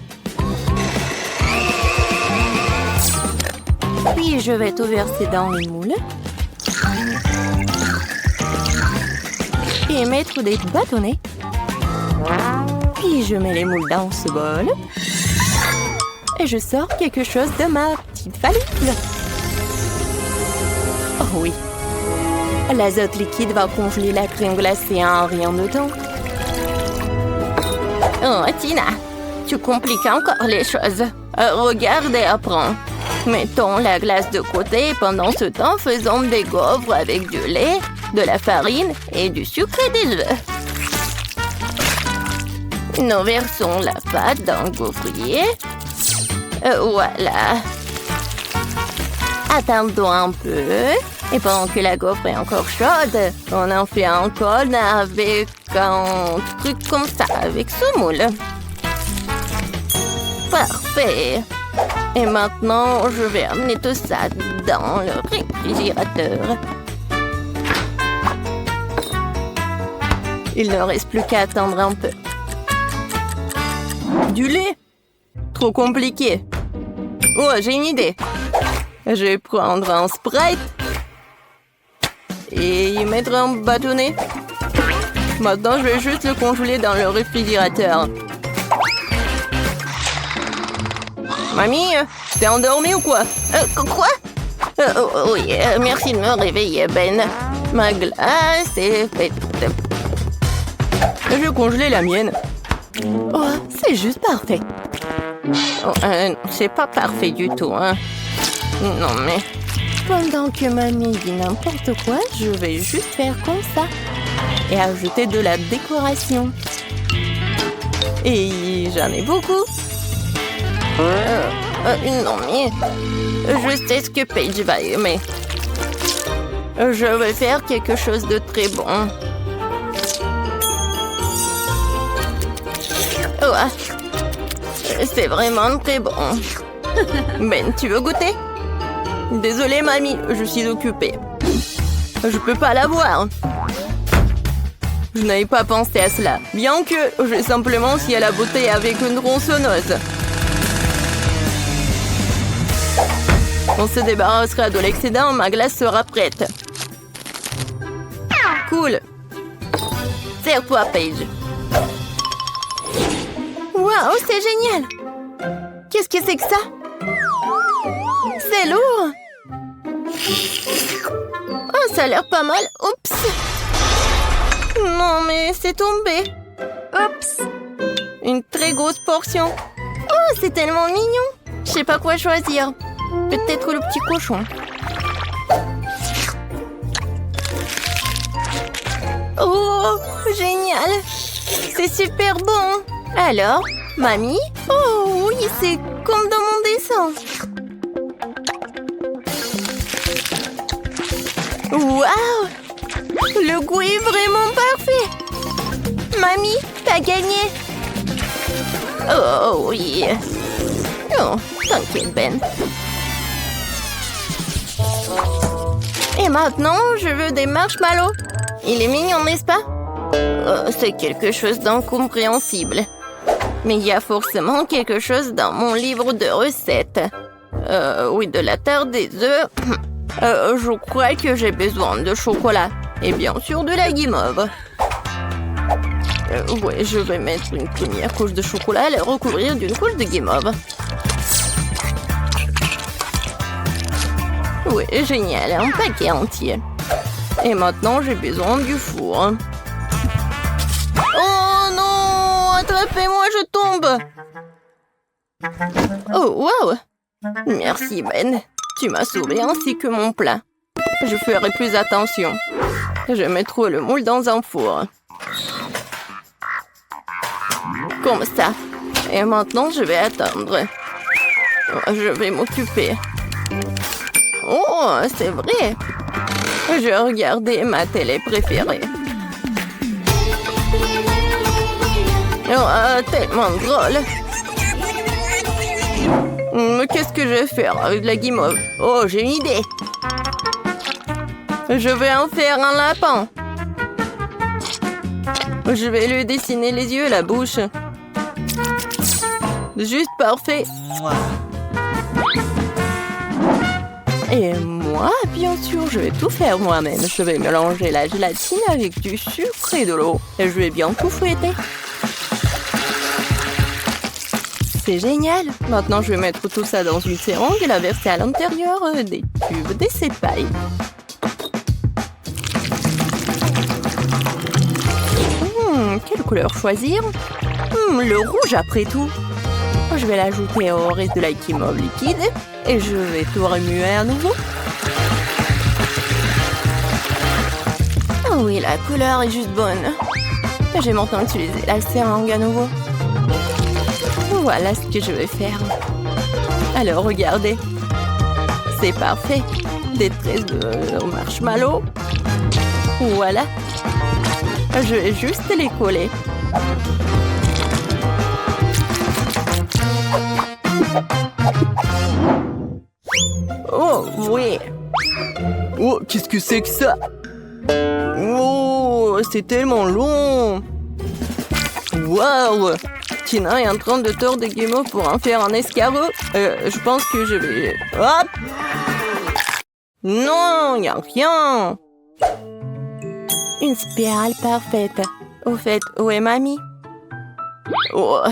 Puis, je vais tout verser dans le moule. Et mettre des bâtonnets. Puis, je mets les moules dans ce bol. Et je sors quelque chose de ma petite valise. Oh oui. L'azote liquide va congeler la crème glacée en rien de temps. Oh, Tina, tu compliques encore les choses. Regarde et apprends. Mettons la glace de côté et pendant ce temps, faisons des gaufres avec du lait, de la farine et du sucre et des œufs. Nous versons la pâte dans le gaufrier. Voilà. Attendons un peu. Et pendant que la gaufre est encore chaude, on en fait un cône avec un truc comme ça, avec ce moule. Parfait. Et maintenant, je vais amener tout ça dans le réfrigérateur. Il ne reste plus qu'à attendre un peu. Du lait? Trop compliqué. Oh, j'ai une idée. Je vais prendre un Sprite et y mettre un bâtonnet. Maintenant, je vais juste le congeler dans le réfrigérateur. Mamie, t'es endormie ou quoi? Quoi? Oui, merci de me réveiller, Ben. Ma glace est faite. Je vais congeler la mienne. Oh, c'est juste parfait. Oh, c'est pas parfait du tout, hein. Non, mais... Pendant que mamie dit n'importe quoi, je vais juste faire comme ça. Et ajouter de la décoration. Et j'en ai beaucoup. Non, mais... Je sais ce que Paige va aimer. Je vais faire quelque chose de très bon. Oh, c'est vraiment très bon. Ben, tu veux goûter? Désolée, mamie, je suis occupée. Je peux pas l'avoir. Je n'avais pas pensé à cela. Bien que j'ai simplement scié la bouteille avec une tronçonneuse. On se débarrassera de l'excédent, ma glace sera prête. Cool. Serre-toi, Paige. Waouh, c'est génial. Qu'est-ce que c'est que ça? C'est lourd. Oh, ça a l'air pas mal. Oups. Non, mais c'est tombé. Oups. Une très grosse portion. Oh, c'est tellement mignon. Je sais pas quoi choisir. Peut-être le petit cochon. Oh, génial. C'est super bon. Alors, mamie? Oh oui, c'est comme dans mon dessin. Waouh! Le goût est vraiment parfait. Mamie, t'as gagné. Oh oui. Oh, t'inquiète, Ben. Et maintenant, je veux des marshmallows. Il est mignon, n'est-ce pas? Oh, c'est quelque chose d'incompréhensible. Mais il y a forcément quelque chose dans mon livre de recettes. Oui, de la terre, des œufs. Je crois que j'ai besoin de chocolat. Et bien sûr de la guimauve. Ouais, je vais mettre une première couche de chocolat et la recouvrir d'une couche de guimauve. Oui, génial, un paquet entier. Et maintenant, j'ai besoin du four. Oh non! Attrapez-moi, je tombe! Oh, wow! Merci, Ben. Tu m'as sauvé ainsi que mon plat. Je ferai plus attention. Je mets trop le moule dans un four. Comme ça. Et maintenant, je vais attendre. Je vais m'occuper. Oh, c'est vrai. Je regardais ma télé préférée. Oh, tellement drôle. Qu'est-ce que je vais faire avec la guimauve? Oh, j'ai une idée. Je vais en faire un lapin. Je vais lui dessiner les yeux et la bouche. Juste parfait. Et moi, bien sûr, je vais tout faire moi-même. Je vais mélanger la gélatine avec du sucre et de l'eau. Et je vais bien tout fouetter. C'est génial. Maintenant, je vais mettre tout ça dans une seringue et la verser à l'intérieur des tubes d'essai-paille. Quelle couleur choisir? Le rouge après tout. Je vais l'ajouter au reste de la guimauve liquide et je vais tout remuer à nouveau. Oh oui, la couleur est juste bonne. J'ai maintenant utilisé la seringue à nouveau. Voilà ce que je vais faire. Alors, regardez. C'est parfait. Des tresses de marshmallow. Voilà. Je vais juste les coller. Oh, oui. Oh, qu'est-ce que c'est que ça? Oh, c'est tellement long. Waouh! Tina est en train de tordre des guimauves pour en faire un escargot. Je pense que je vais... Hop! Non, il n'y a rien. Une spirale parfaite. Au fait, où est mamie? Oh.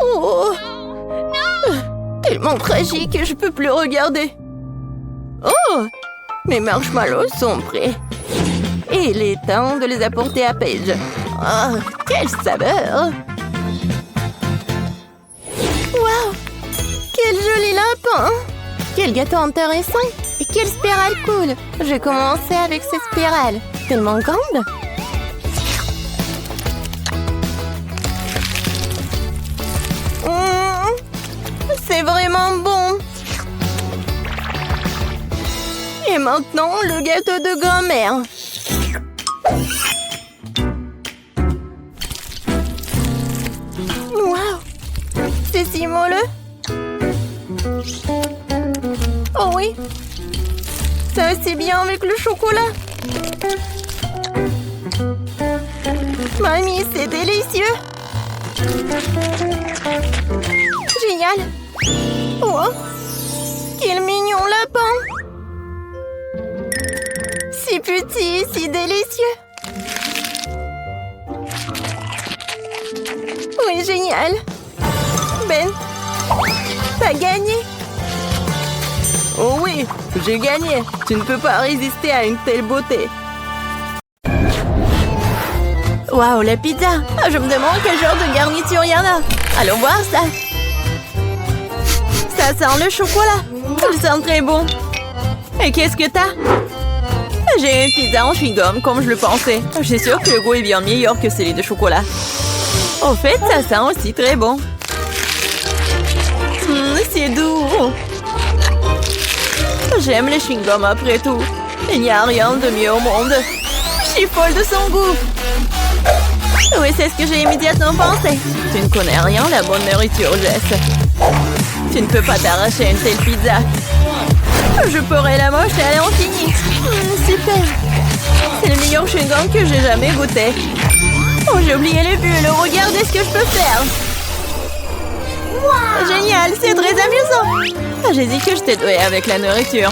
Oh. Tellement tragique, je peux plus regarder. Oh. Mes marshmallows sont prêts. Et il est temps de les apporter à Paige. Oh, quelle saveur! Waouh! Quel joli lapin! Quel gâteau intéressant! Et quelle spirale cool! Je vais commencer avec cette spirale. Tellement grande! C'est vraiment bon! Et maintenant, le gâteau de grand-mère. Waouh! C'est si moelleux! Oh oui! Ça va si bien avec le chocolat! Mamie, c'est délicieux! Génial! Oh! Quel mignon lapin! Si petit, si délicieux! Oui, génial! Ben, t'as gagné! Oh oui, j'ai gagné! Tu ne peux pas résister à une telle beauté! Waouh, la pizza! Je me demande quel genre de garniture il y en a! Allons voir ça! Ça sent le chocolat! Il sent très bon! Et qu'est-ce que t'as? J'ai une pizza en chewing-gum, comme je le pensais. Je suis sûre que le goût est bien meilleur que celui de chocolat. Au fait, ça sent aussi très bon. C'est doux. J'aime les chewing-gums après tout. Il n'y a rien de mieux au monde. Je suis folle de son goût. Oui, c'est ce que j'ai immédiatement pensé. Tu ne connais rien, la bonne nourriture, Jess. Tu ne peux pas t'arracher une telle pizza. Je pourrais la mocher à l'infini. Super. C'est le meilleur chewing-gum que j'ai jamais goûté. Oh, j'ai oublié les bulles. Regardez ce que je peux faire. Wow. Génial, c'est très amusant. J'ai dit que je t'ai douée avec la nourriture.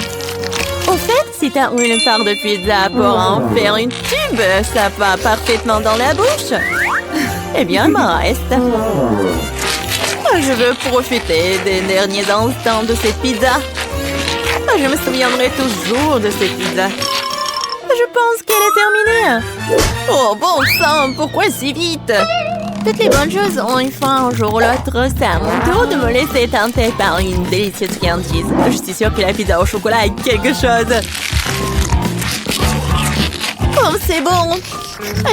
Au fait, si t'as une part de pizza pour en faire une tube Ben, ça va parfaitement dans la bouche. Eh bien, il m'en reste. Je veux profiter des derniers instants de cette pizza. Je me souviendrai toujours de cette pizza. Je pense qu'elle est terminée. Oh, bon sang, pourquoi si vite? Toutes les bonnes choses ont une fin un jour ou l'autre. C'est à mon tour de me laisser tenter par une délicieuse friandise. Je suis sûre que la pizza au chocolat est quelque chose. Oh, c'est bon.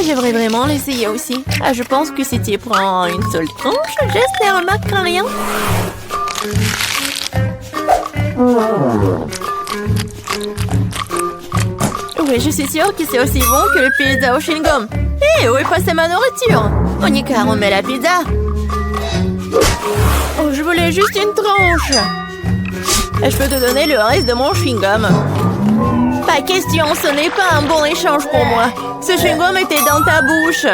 J'aimerais vraiment l'essayer aussi. Je pense que si tu prends une seule tranche, Jess ne remarquera rien. Oui, je suis sûre que c'est aussi bon que le pizza au chewing-gum. Hé, où est passée ma nourriture? Monica, remets la pizza. Oh, je voulais juste une tranche. Je peux te donner le reste de mon chewing-gum. Pas question, ce n'est pas un bon échange pour moi. Ce chewing-gum était dans ta bouche.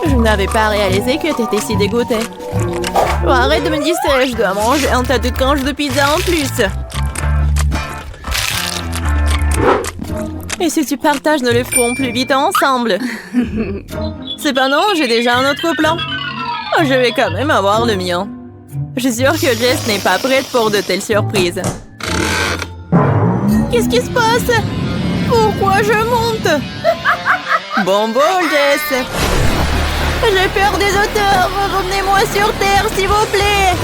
Je n'avais pas réalisé que tu étais si dégoûtée. Oh, arrête de me distraire, je dois manger un tas de tranches de pizza en plus. Et si tu partages, nous le ferons plus vite ensemble. Cependant, j'ai déjà un autre plan. Oh, je vais quand même avoir le mien. Je suis sûre que Jess n'est pas prête pour de telles surprises. Qu'est-ce qui se passe? Pourquoi je monte? Bon bol, Jess. J'ai peur des auteurs. Revenez-moi sur Terre, s'il vous plaît.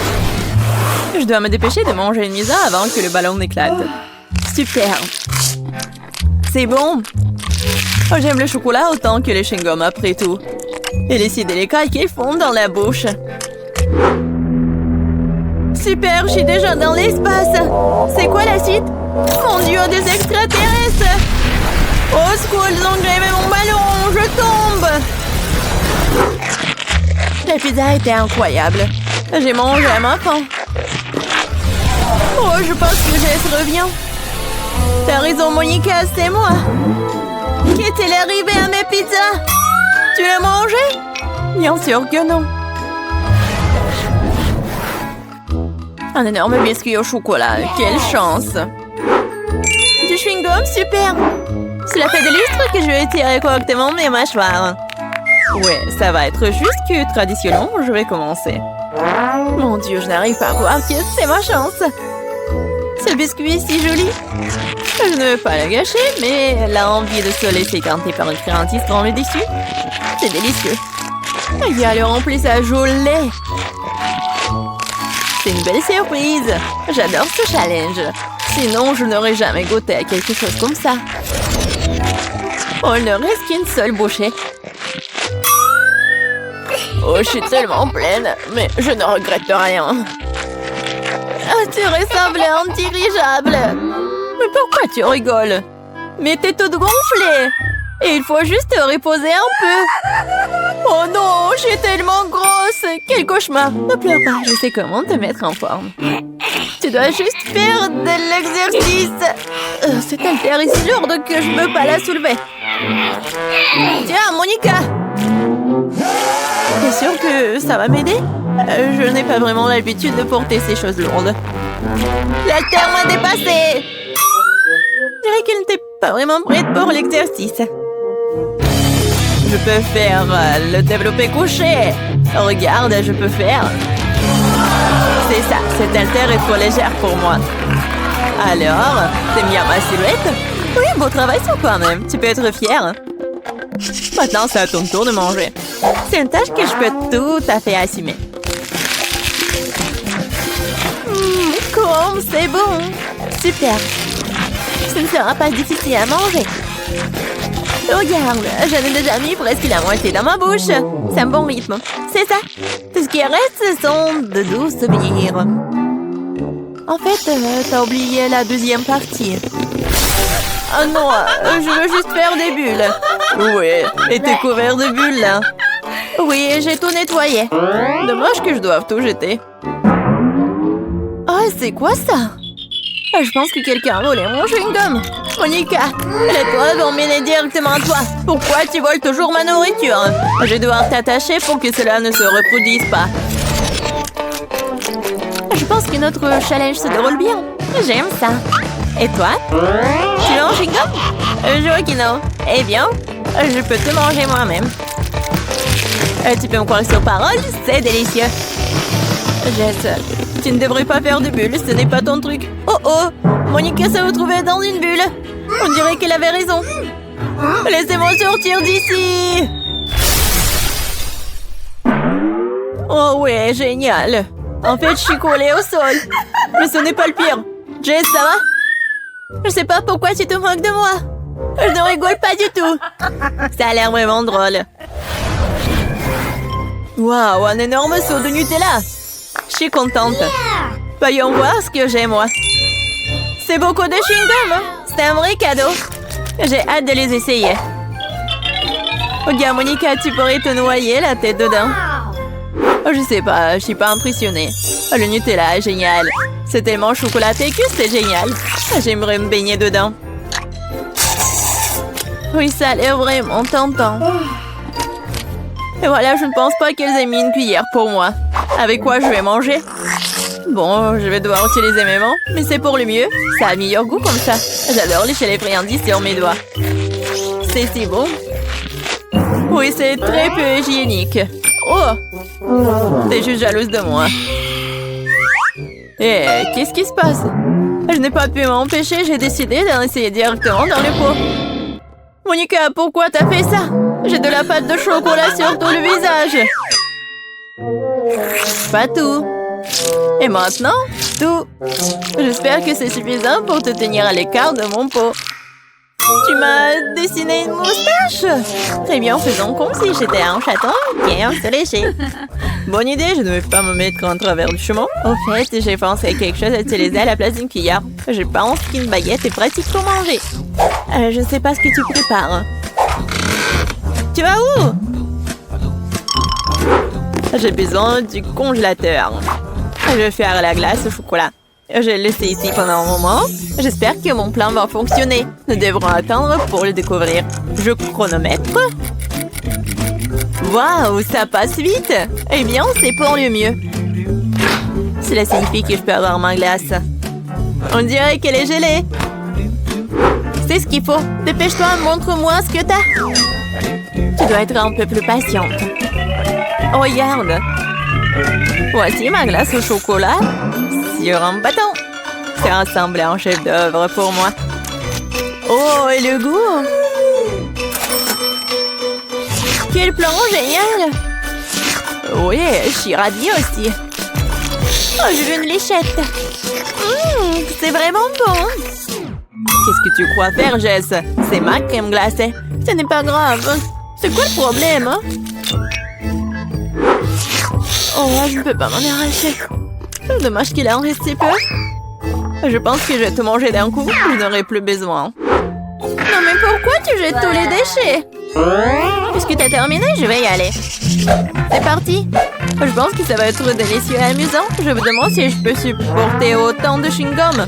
Je dois me dépêcher de manger une pizza avant que le ballon n'éclate. Super. C'est bon. Oh, j'aime le chocolat autant que les chewing-gums après tout. Et les si délicats qui fondent dans la bouche. Super, je suis déjà dans l'espace. C'est quoi la suite? Mon Dieu, des extraterrestres! Au secours, ils ont grévé mon ballon! Je tombe! La pizza était incroyable. J'ai mangé à ma faim. Oh, je pense que Jess revient. T'as raison, Monica, c'est moi. Qu'est-il arrivé à mes pizzas? Tu l'as mangé? Bien sûr que non. Un énorme biscuit au chocolat. Quelle chance! Du chewing-gum, super! Cela fait des lustres que je vais tirer correctement mes mâchoires. Ouais, ça va être juste que traditionnellement, je vais commencer. Mon Dieu, je n'arrive pas à croire que c'est ma chance. Ce biscuit est si joli. Je ne veux pas le gâcher, mais l'envie de se laisser canter par une friandise prend le dessus. C'est délicieux. Il y a le remplissage au lait. C'est une belle surprise. J'adore ce challenge. Sinon, je n'aurais jamais goûté à quelque chose comme ça. Oh, il ne reste qu'une seule bouchée. Oh, je suis tellement pleine, mais je ne regrette rien. Ah, tu ressembles à un dirigeable. Mais pourquoi tu rigoles? Mais t'es toute gonflée. Et il faut juste te reposer un peu. Oh non, je suis tellement grosse. Quel cauchemar. Ne pleure pas, je sais comment te mettre en forme. Tu dois juste faire de l'exercice. Cette haltère est si lourde que je ne peux pas la soulever. Tiens, Monica. T'es sûre que ça va m'aider? Je n'ai pas vraiment l'habitude de porter ces choses lourdes. L'haltère m'a dépassée. Je dirais qu'elle n'était pas vraiment prête pour l'exercice. Je peux faire le développé couché. Regarde, je peux faire. C'est ça, cette haltère est trop légère pour moi. Alors, t'aimes bien ma silhouette? Oui, beau travail sur toi-même. Tu peux être fière. Maintenant, c'est à ton tour de manger. C'est une tâche que je peux tout à fait assumer. Comme c'est bon. Super. Ce ne sera pas difficile à manger. Regarde, j'en ai déjà mis presque la moitié dans ma bouche. C'est un bon rythme. C'est ça. Tout ce qui reste, ce sont de doux souvenirs. En fait, t'as oublié la deuxième partie. Oh non, je veux juste faire des bulles. Oui, et t'es couvert de bulles, là. Oui, j'ai tout nettoyé. Dommage que je doive tout jeter. Oh, c'est quoi ça? Je pense que quelqu'un a volé mon chewing-gum. Monica, les toits vont mener directement à toi. Pourquoi tu voles toujours ma nourriture? Je vais devoir t'attacher pour que cela ne se reproduise pas. Je pense que notre challenge se déroule bien. J'aime ça. Et toi? Tu veux un chewing-gum? Je vois que non. Eh bien, Je peux te manger moi-même. Tu peux me croire sur parole, c'est délicieux. Jess, tu ne devrais pas faire de bulles, ce n'est pas ton truc. Oh oh, Monica s'est retrouvée dans une bulle. On dirait qu'elle avait raison. Laissez-moi sortir d'ici. Oh ouais, génial. En fait, je suis collée au sol. Mais ce n'est pas le pire. Jess, ça va? Je sais pas pourquoi tu te moques de moi. Je ne rigole pas du tout. Ça a l'air vraiment drôle. Waouh, un énorme seau de Nutella. Je suis contente. Voyons voir ce que j'ai, moi. C'est beaucoup de chewing-gum. C'est un vrai cadeau. J'ai hâte de les essayer. Regarde, Monica, tu pourrais te noyer la tête dedans. Je sais pas, je suis pas impressionnée. Le Nutella est génial. C'est tellement chocolaté que c'est génial. J'aimerais me baigner dedans. Oui, ça a l'air vraiment tentant. Et voilà, je ne pense pas qu'elles aient mis une cuillère pour moi. Avec quoi je vais manger? Bon, je vais devoir utiliser mes mains, mais c'est pour le mieux. Ça a meilleur goût comme ça. J'adore lécher les friandises sur mes doigts. C'est si bon. Oui, c'est très peu hygiénique. Oh! T'es juste jalouse de moi. Eh, qu'est-ce qui se passe? Je n'ai pas pu m'empêcher, j'ai décidé d'en essayer directement dans le pot. Monica, pourquoi t'as fait ça? J'ai de la pâte de chocolat sur tout le visage. Pas tout. Et maintenant, tout. J'espère que c'est suffisant pour te tenir à l'écart de mon pot. Tu m'as dessiné une moustache. Très bien, faisons comme si j'étais un chaton bien se lécher. Bonne idée, je ne vais pas me mettre en travers du chemin. Au fait, j'ai pensé à quelque chose à utiliser à la place d'une cuillère. Je pense qu'une baguette est pratique pour manger. Je ne sais pas ce que tu prépares. Tu vas où? J'ai besoin du congélateur. Je vais faire la glace au chocolat. Je l'ai laissé ici pendant un moment. J'espère que mon plan va fonctionner. Nous devrons attendre pour le découvrir. Je chronomètre. Waouh, ça passe vite. Eh bien, c'est pour le mieux. Cela signifie que je peux avoir ma glace. On dirait qu'elle est gelée. C'est ce qu'il faut. Dépêche-toi, montre-moi ce que t'as. Tu dois être un peu plus patiente. Oh, regarde. Voici ma glace au chocolat sur un bâton. C'est ressemblé à un chef-d'œuvre pour moi. Oh, et le goût! Quel plan génial! Oui, je suis ravie aussi. Oh, je veux une léchette. C'est vraiment bon. Qu'est-ce que tu crois faire, Jess? C'est ma crème glacée. Ce n'est pas grave. C'est quoi le problème, hein? Oh, je ne peux pas m'en arracher. Dommage qu'il en reste si peu. Je pense que je vais tout manger d'un coup. Je n'aurai plus besoin. Non, mais pourquoi tu jettes tous les déchets? Puisque tu as terminé, je vais y aller. C'est parti. Je pense que ça va être délicieux et amusant. Je me demande si je peux supporter autant de chewing-gum.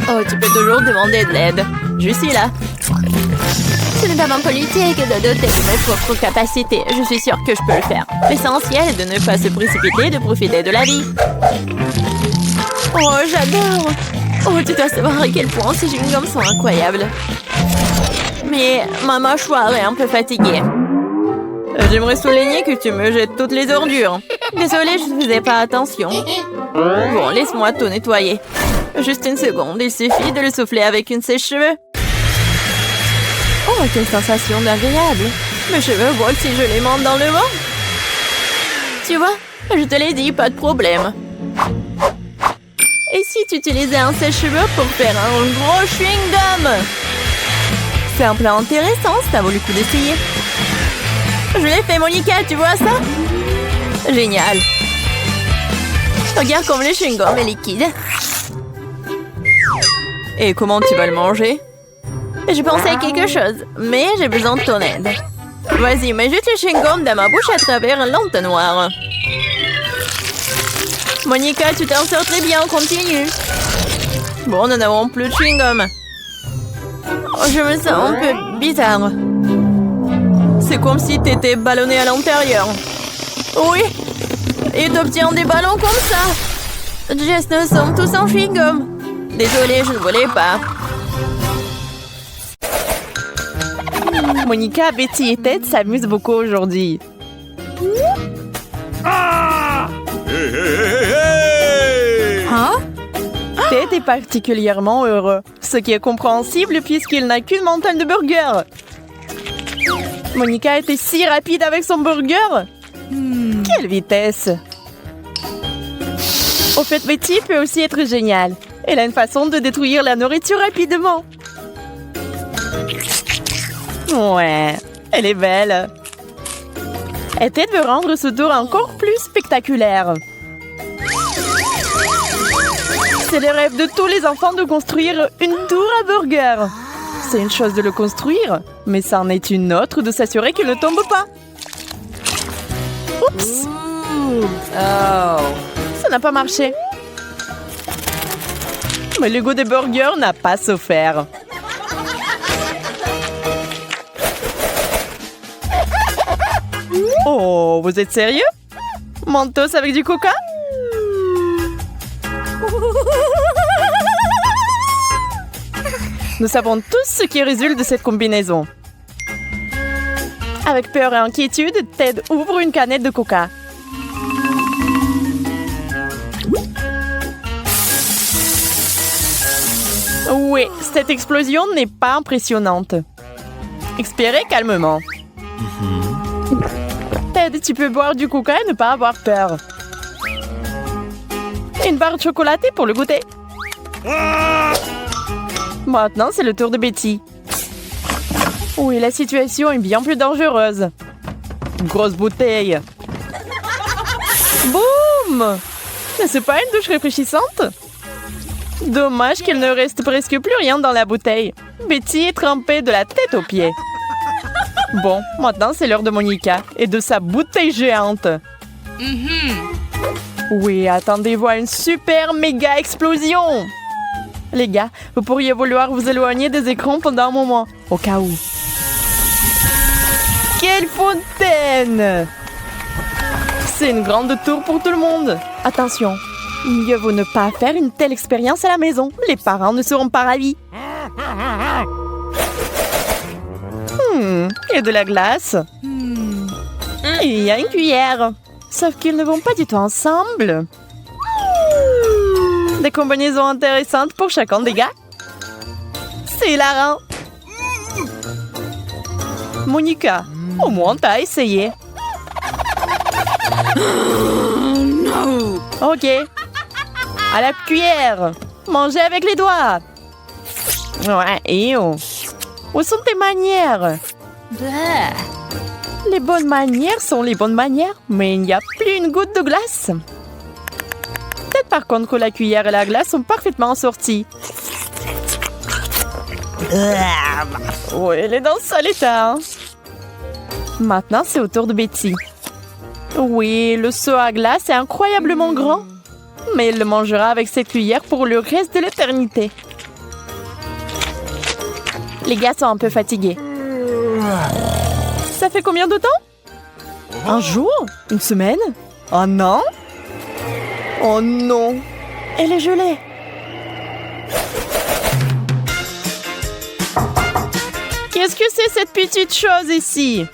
Oh, tu peux toujours demander de l'aide. Je suis là. Ce n'est pas mon politique de doter de mes propres capacités. Je suis sûre que je peux le faire. L'essentiel est de ne pas se précipiter et de profiter de la vie. Oh, j'adore. Oh, tu dois savoir à quel point ces chewing-gums sont incroyables. Mais ma mâchoire est un peu fatiguée. J'aimerais souligner que tu me jettes toutes les ordures. Désolée, je ne faisais pas attention. Bon, laisse-moi tout nettoyer. Juste une seconde, il suffit de le souffler avec une sèche-cheveux. Oh, quelle sensation agréable. Mes cheveux volent si je les monte dans le vent. Tu vois, je te l'ai dit, pas de problème. Et si tu utilisais un sèche-cheveux pour faire un gros chewing-gum? C'est un plan intéressant, ça vaut le coup d'essayer. Je l'ai fait, Monica, tu vois ça? Génial. Regarde comme le chewing-gum est liquide. Et comment tu vas le manger? Je pensais à quelque chose, mais j'ai besoin de ton aide. Vas-y, mets juste le chewing-gum dans ma bouche à travers l'entonnoir. Monica, tu t'en sors très bien, continue. Bon, nous n'avons plus de chewing-gum. Oh, je me sens un peu bizarre. C'est comme si t'étais ballonné à l'intérieur. Oui, et t'obtiens des ballons comme ça. Jess, nous sommes tous en chewing-gum. Désolée, je ne voulais pas. Monica, Betty et Ted s'amusent beaucoup aujourd'hui. Ted est particulièrement heureux, ce qui est compréhensible puisqu'il n'a qu'une montagne de burgers. Monica était si rapide avec son burger. Quelle vitesse! Au fait, Betty peut aussi être géniale. Elle a une façon de détruire la nourriture rapidement. Ouais, elle est belle. Et Ted veut rendre ce tour encore plus spectaculaire. C'est le rêve de tous les enfants de construire une tour à burger. C'est une chose de le construire, mais c'en est une autre de s'assurer qu'il ne tombe pas. Oups! Ça n'a pas marché. Mais le goût des burgers n'a pas souffert. Oh, vous êtes sérieux? Mentos avec du coca? Nous savons tous ce qui résulte de cette combinaison. Avec peur et inquiétude, Ted ouvre une canette de coca. Oui, cette explosion n'est pas impressionnante. Expirez calmement. Ted, tu peux boire du coca et ne pas avoir peur. Une barre de chocolatée pour le goûter. Maintenant, c'est le tour de Betty. Oui, la situation est bien plus dangereuse. Grosse bouteille. Boum! N'est-ce pas une douche rafraîchissante? Dommage qu'il ne reste presque plus rien dans la bouteille. Betty est trempée de la tête aux pieds. Bon, maintenant c'est l'heure de Monica et de sa bouteille géante. Oui, attendez-vous à une super méga explosion. Les gars, vous pourriez vouloir vous éloigner des écrans pendant un moment, au cas où. Quelle fontaine! C'est une grande tour pour tout le monde. Attention, mieux vaut ne pas faire une telle expérience à la maison. Les parents ne seront pas ravis. Il y a de la glace. Il y a une cuillère. Sauf qu'ils ne vont pas du tout ensemble. Des combinaisons intéressantes pour chacun des gars. C'est hilarant. Monica, au moins t'as essayé. Ok. À la cuillère. Mangez avec les doigts. Ouais, et oh. Où sont tes manières? Les bonnes manières sont les bonnes manières, mais il n'y a plus une goutte de glace. Peut-être par contre que la cuillère et la glace sont parfaitement assorties. Oui, elle est dans sale état. Hein? Maintenant, c'est au tour de Betty. Oui, le seau à glace est incroyablement grand, mais elle le mangera avec cette cuillère pour le reste de l'éternité. Les gars sont un peu fatigués. Ça fait combien de temps? Un jour? Une semaine? Un an? Oh non! Elle est gelée! Qu'est-ce que c'est cette petite chose ici?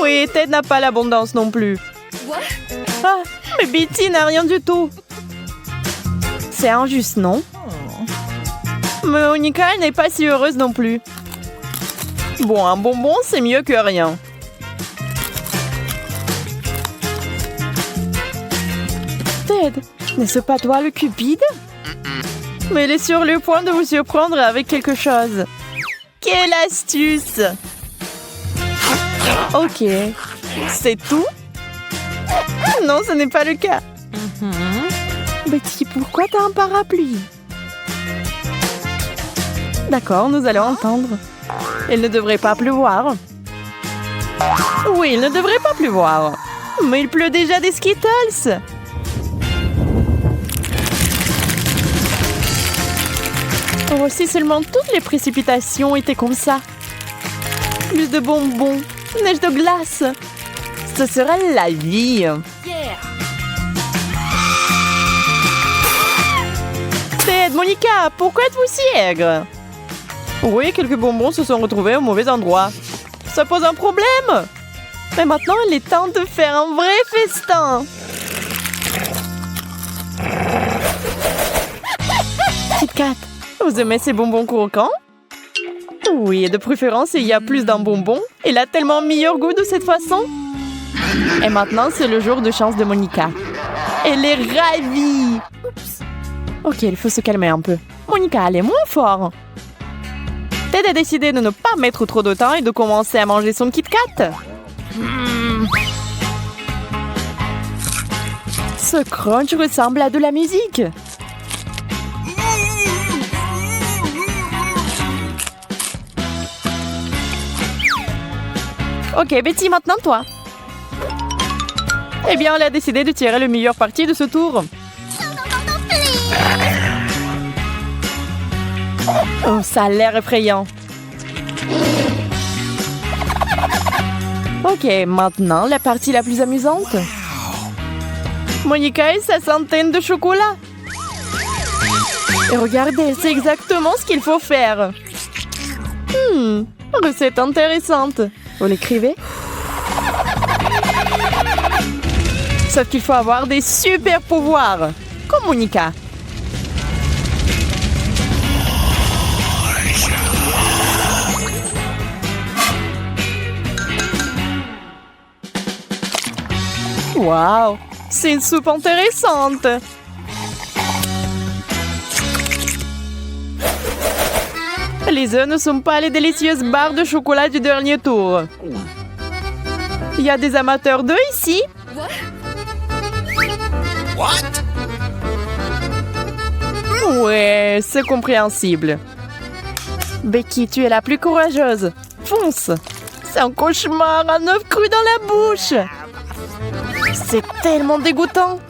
Oui, Ted n'a pas l'abondance non plus. Ah, mais Betty n'a rien du tout. C'est injuste, non? Mais Monica, elle n'est pas si heureuse non plus. Bon, un bonbon, c'est mieux que rien. Ted, n'est-ce pas toi le cupide? Mais elle est sur le point de vous surprendre avec quelque chose. Quelle astuce! Ok, c'est tout? Non, ce n'est pas le cas. Betty, pourquoi t'as un parapluie? D'accord, nous allons entendre. Il ne devrait pas pleuvoir. Oui, il ne devrait pas pleuvoir. Mais il pleut déjà des Skittles. Oh, si seulement toutes les précipitations étaient comme ça. Plus de bonbons, neige de glace. Ce serait la vie. Ted, Monica, pourquoi êtes-vous si aigre? Oui, quelques bonbons se sont retrouvés au mauvais endroit. Ça pose un problème. Mais maintenant, il est temps de faire un vrai festin. Kit Kat, vous aimez ces bonbons croquants? Oui, et de préférence, il y a plus d'un bonbon. Il a tellement meilleur goût de cette façon. Et maintenant, c'est le jour de chance de Monica. Elle est ravie. Oups. Ok, il faut se calmer un peu. Monica, elle est moins fort. Ted a décidé de ne pas mettre trop de temps et de commencer à manger son Kit Kat. Ce crunch ressemble à de la musique. Ok, Betty, maintenant toi. Eh bien, elle a décidé de tirer le meilleur parti de ce tour. Oh, ça a l'air effrayant. Ok, maintenant, la partie la plus amusante. Monica et sa centaine de chocolats. Et regardez, c'est exactement ce qu'il faut faire. Recette intéressante. Vous l'écrivez? Sauf qu'il faut avoir des super pouvoirs, comme Monica. Waouh, c'est une soupe intéressante. Les œufs ne sont pas les délicieuses barres de chocolat du dernier tour. Il y a des amateurs d'œufs ici? Ouais, c'est compréhensible. Becky, tu es la plus courageuse. Fonce. C'est un cauchemar, un œuf cru dans la bouche. C'est tellement dégoûtant.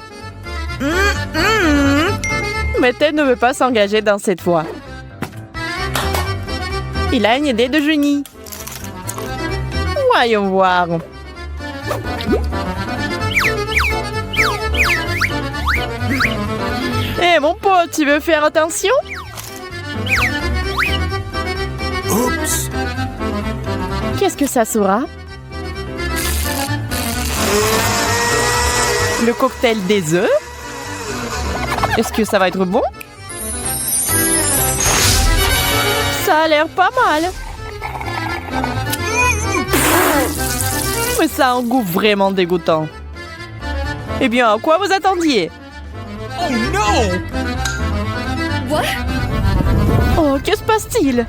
Mais Ted ne veut pas s'engager dans cette fois. Il a une idée de génie. Voyons voir. Hé, mon pote, tu veux faire attention? Oups. Qu'est-ce que ça sera? Le cocktail des œufs? Est-ce que ça va être bon? Ça a l'air pas mal. Mais ça a un goût vraiment dégoûtant. Eh bien, à quoi vous attendiez? Oh non! Oh, que se passe-t-il?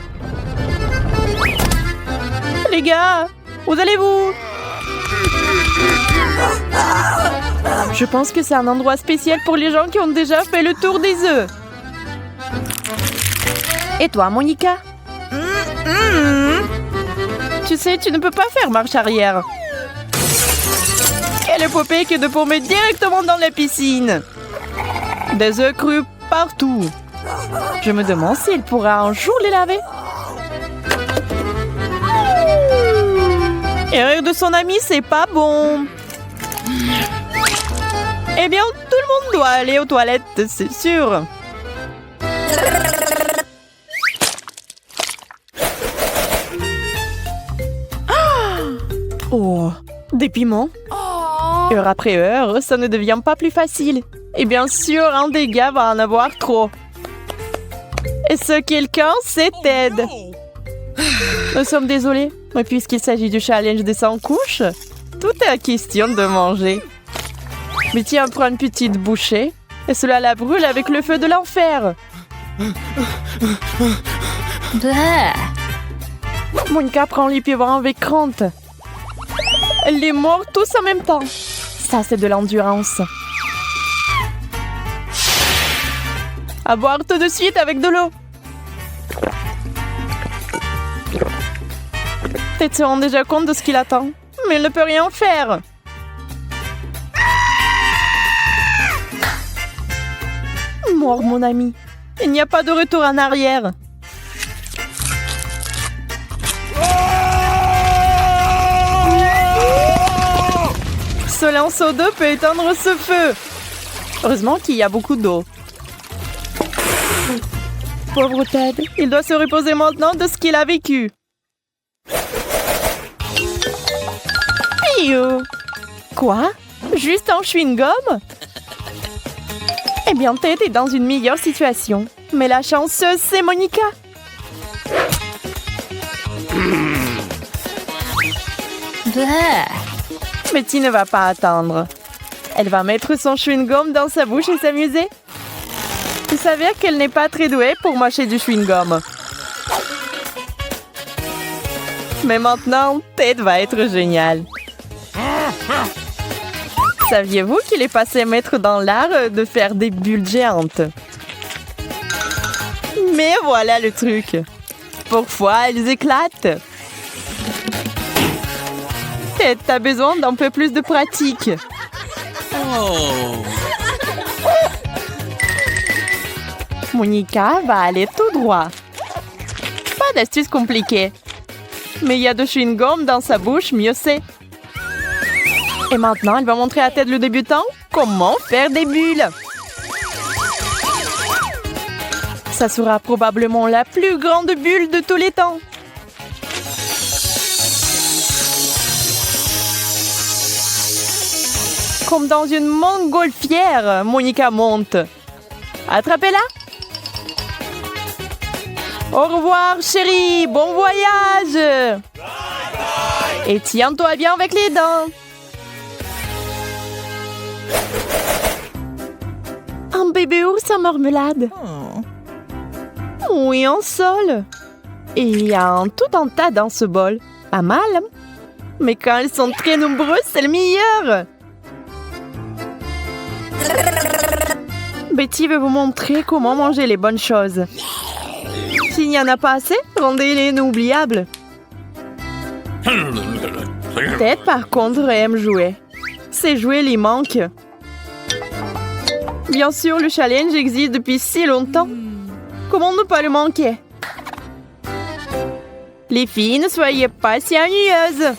Les gars, où allez-vous? Je pense que c'est un endroit spécial pour les gens qui ont déjà fait le tour des œufs. Et toi, Monica? Tu sais, tu ne peux pas faire marche arrière. Quelle épopée que de tomber directement dans la piscine. Des œufs crus partout. Je me demande s'il pourra un jour les laver. Et rire de son ami, c'est pas bon. Eh bien, tout le monde doit aller aux toilettes, c'est sûr. Oh, des piments. Heure après heure, ça ne devient pas plus facile. Et bien sûr, un des gars va en avoir trop. Et ce quelqu'un, c'est Ted. Nous sommes désolés, mais puisqu'il s'agit du challenge des 100 couches, tout est à question de manger. Mais tiens, prends une petite bouchée, et cela la brûle avec le feu de l'enfer. Monica prend les pieds avec crainte. Elle les mord tous en même temps. Ça, c'est de l'endurance. À boire tout de suite avec de l'eau. Ted se rend déjà compte de ce qu'il attend, mais il ne peut rien faire. Mort, mon ami. Il n'y a pas de retour en arrière. Ce lanceau d'eau peut éteindre ce feu. Heureusement qu'il y a beaucoup d'eau. Pauvre Ted, il doit se reposer maintenant de ce qu'il a vécu. Piou! Quoi? Juste un chewing-gum? Eh bien, Ted est dans une meilleure situation. Mais la chanceuse, c'est Monica. Betty ne va pas attendre. Elle va mettre son chewing-gum dans sa bouche et s'amuser. Il s'avère qu'elle n'est pas très douée pour mâcher du chewing-gum. Mais maintenant, Ted va être génial. Saviez-vous qu'il est passé maître dans l'art de faire des bulles géantes? Mais voilà le truc. Parfois, elles éclatent. Ted, t'as besoin d'un peu plus de pratique. Oh. Monica va aller tout droit. Pas d'astuce compliquée. Mais il y a de chewing-gum dans sa bouche, mieux c'est. Et maintenant, elle va montrer à Ted le débutant comment faire des bulles. Ça sera probablement la plus grande bulle de tous les temps. Comme dans une montgolfière, Monica monte. Attrapez-la. Au revoir, chérie. Bon voyage. Et tiens-toi bien avec les dents. Un bébé ours en marmelade. Oui, en sol. Et il y a tout un tas dans ce bol. Pas mal. Mais quand elles sont très nombreuses, c'est le meilleur. Betty veut vous montrer comment manger les bonnes choses. S'il n'y en a pas assez, rendez-les inoubliables. Ted, par contre, aime jouer. Ses jouets lui manquent. Bien sûr, le challenge existe depuis si longtemps. Comment ne pas le manquer? Les filles, ne soyez pas si ennuyeuses.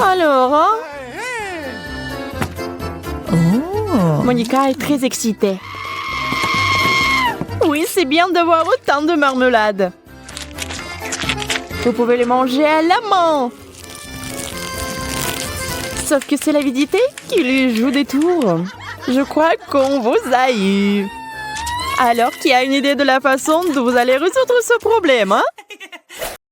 Alors, hein? Monica est très excitée. Oui, c'est bien d'avoir autant de marmelade. Vous pouvez les manger à la main. Sauf que c'est l'avidité qui lui joue des tours. Je crois qu'on vous a eu. Alors, qui a une idée de la façon dont vous allez résoudre ce problème, hein?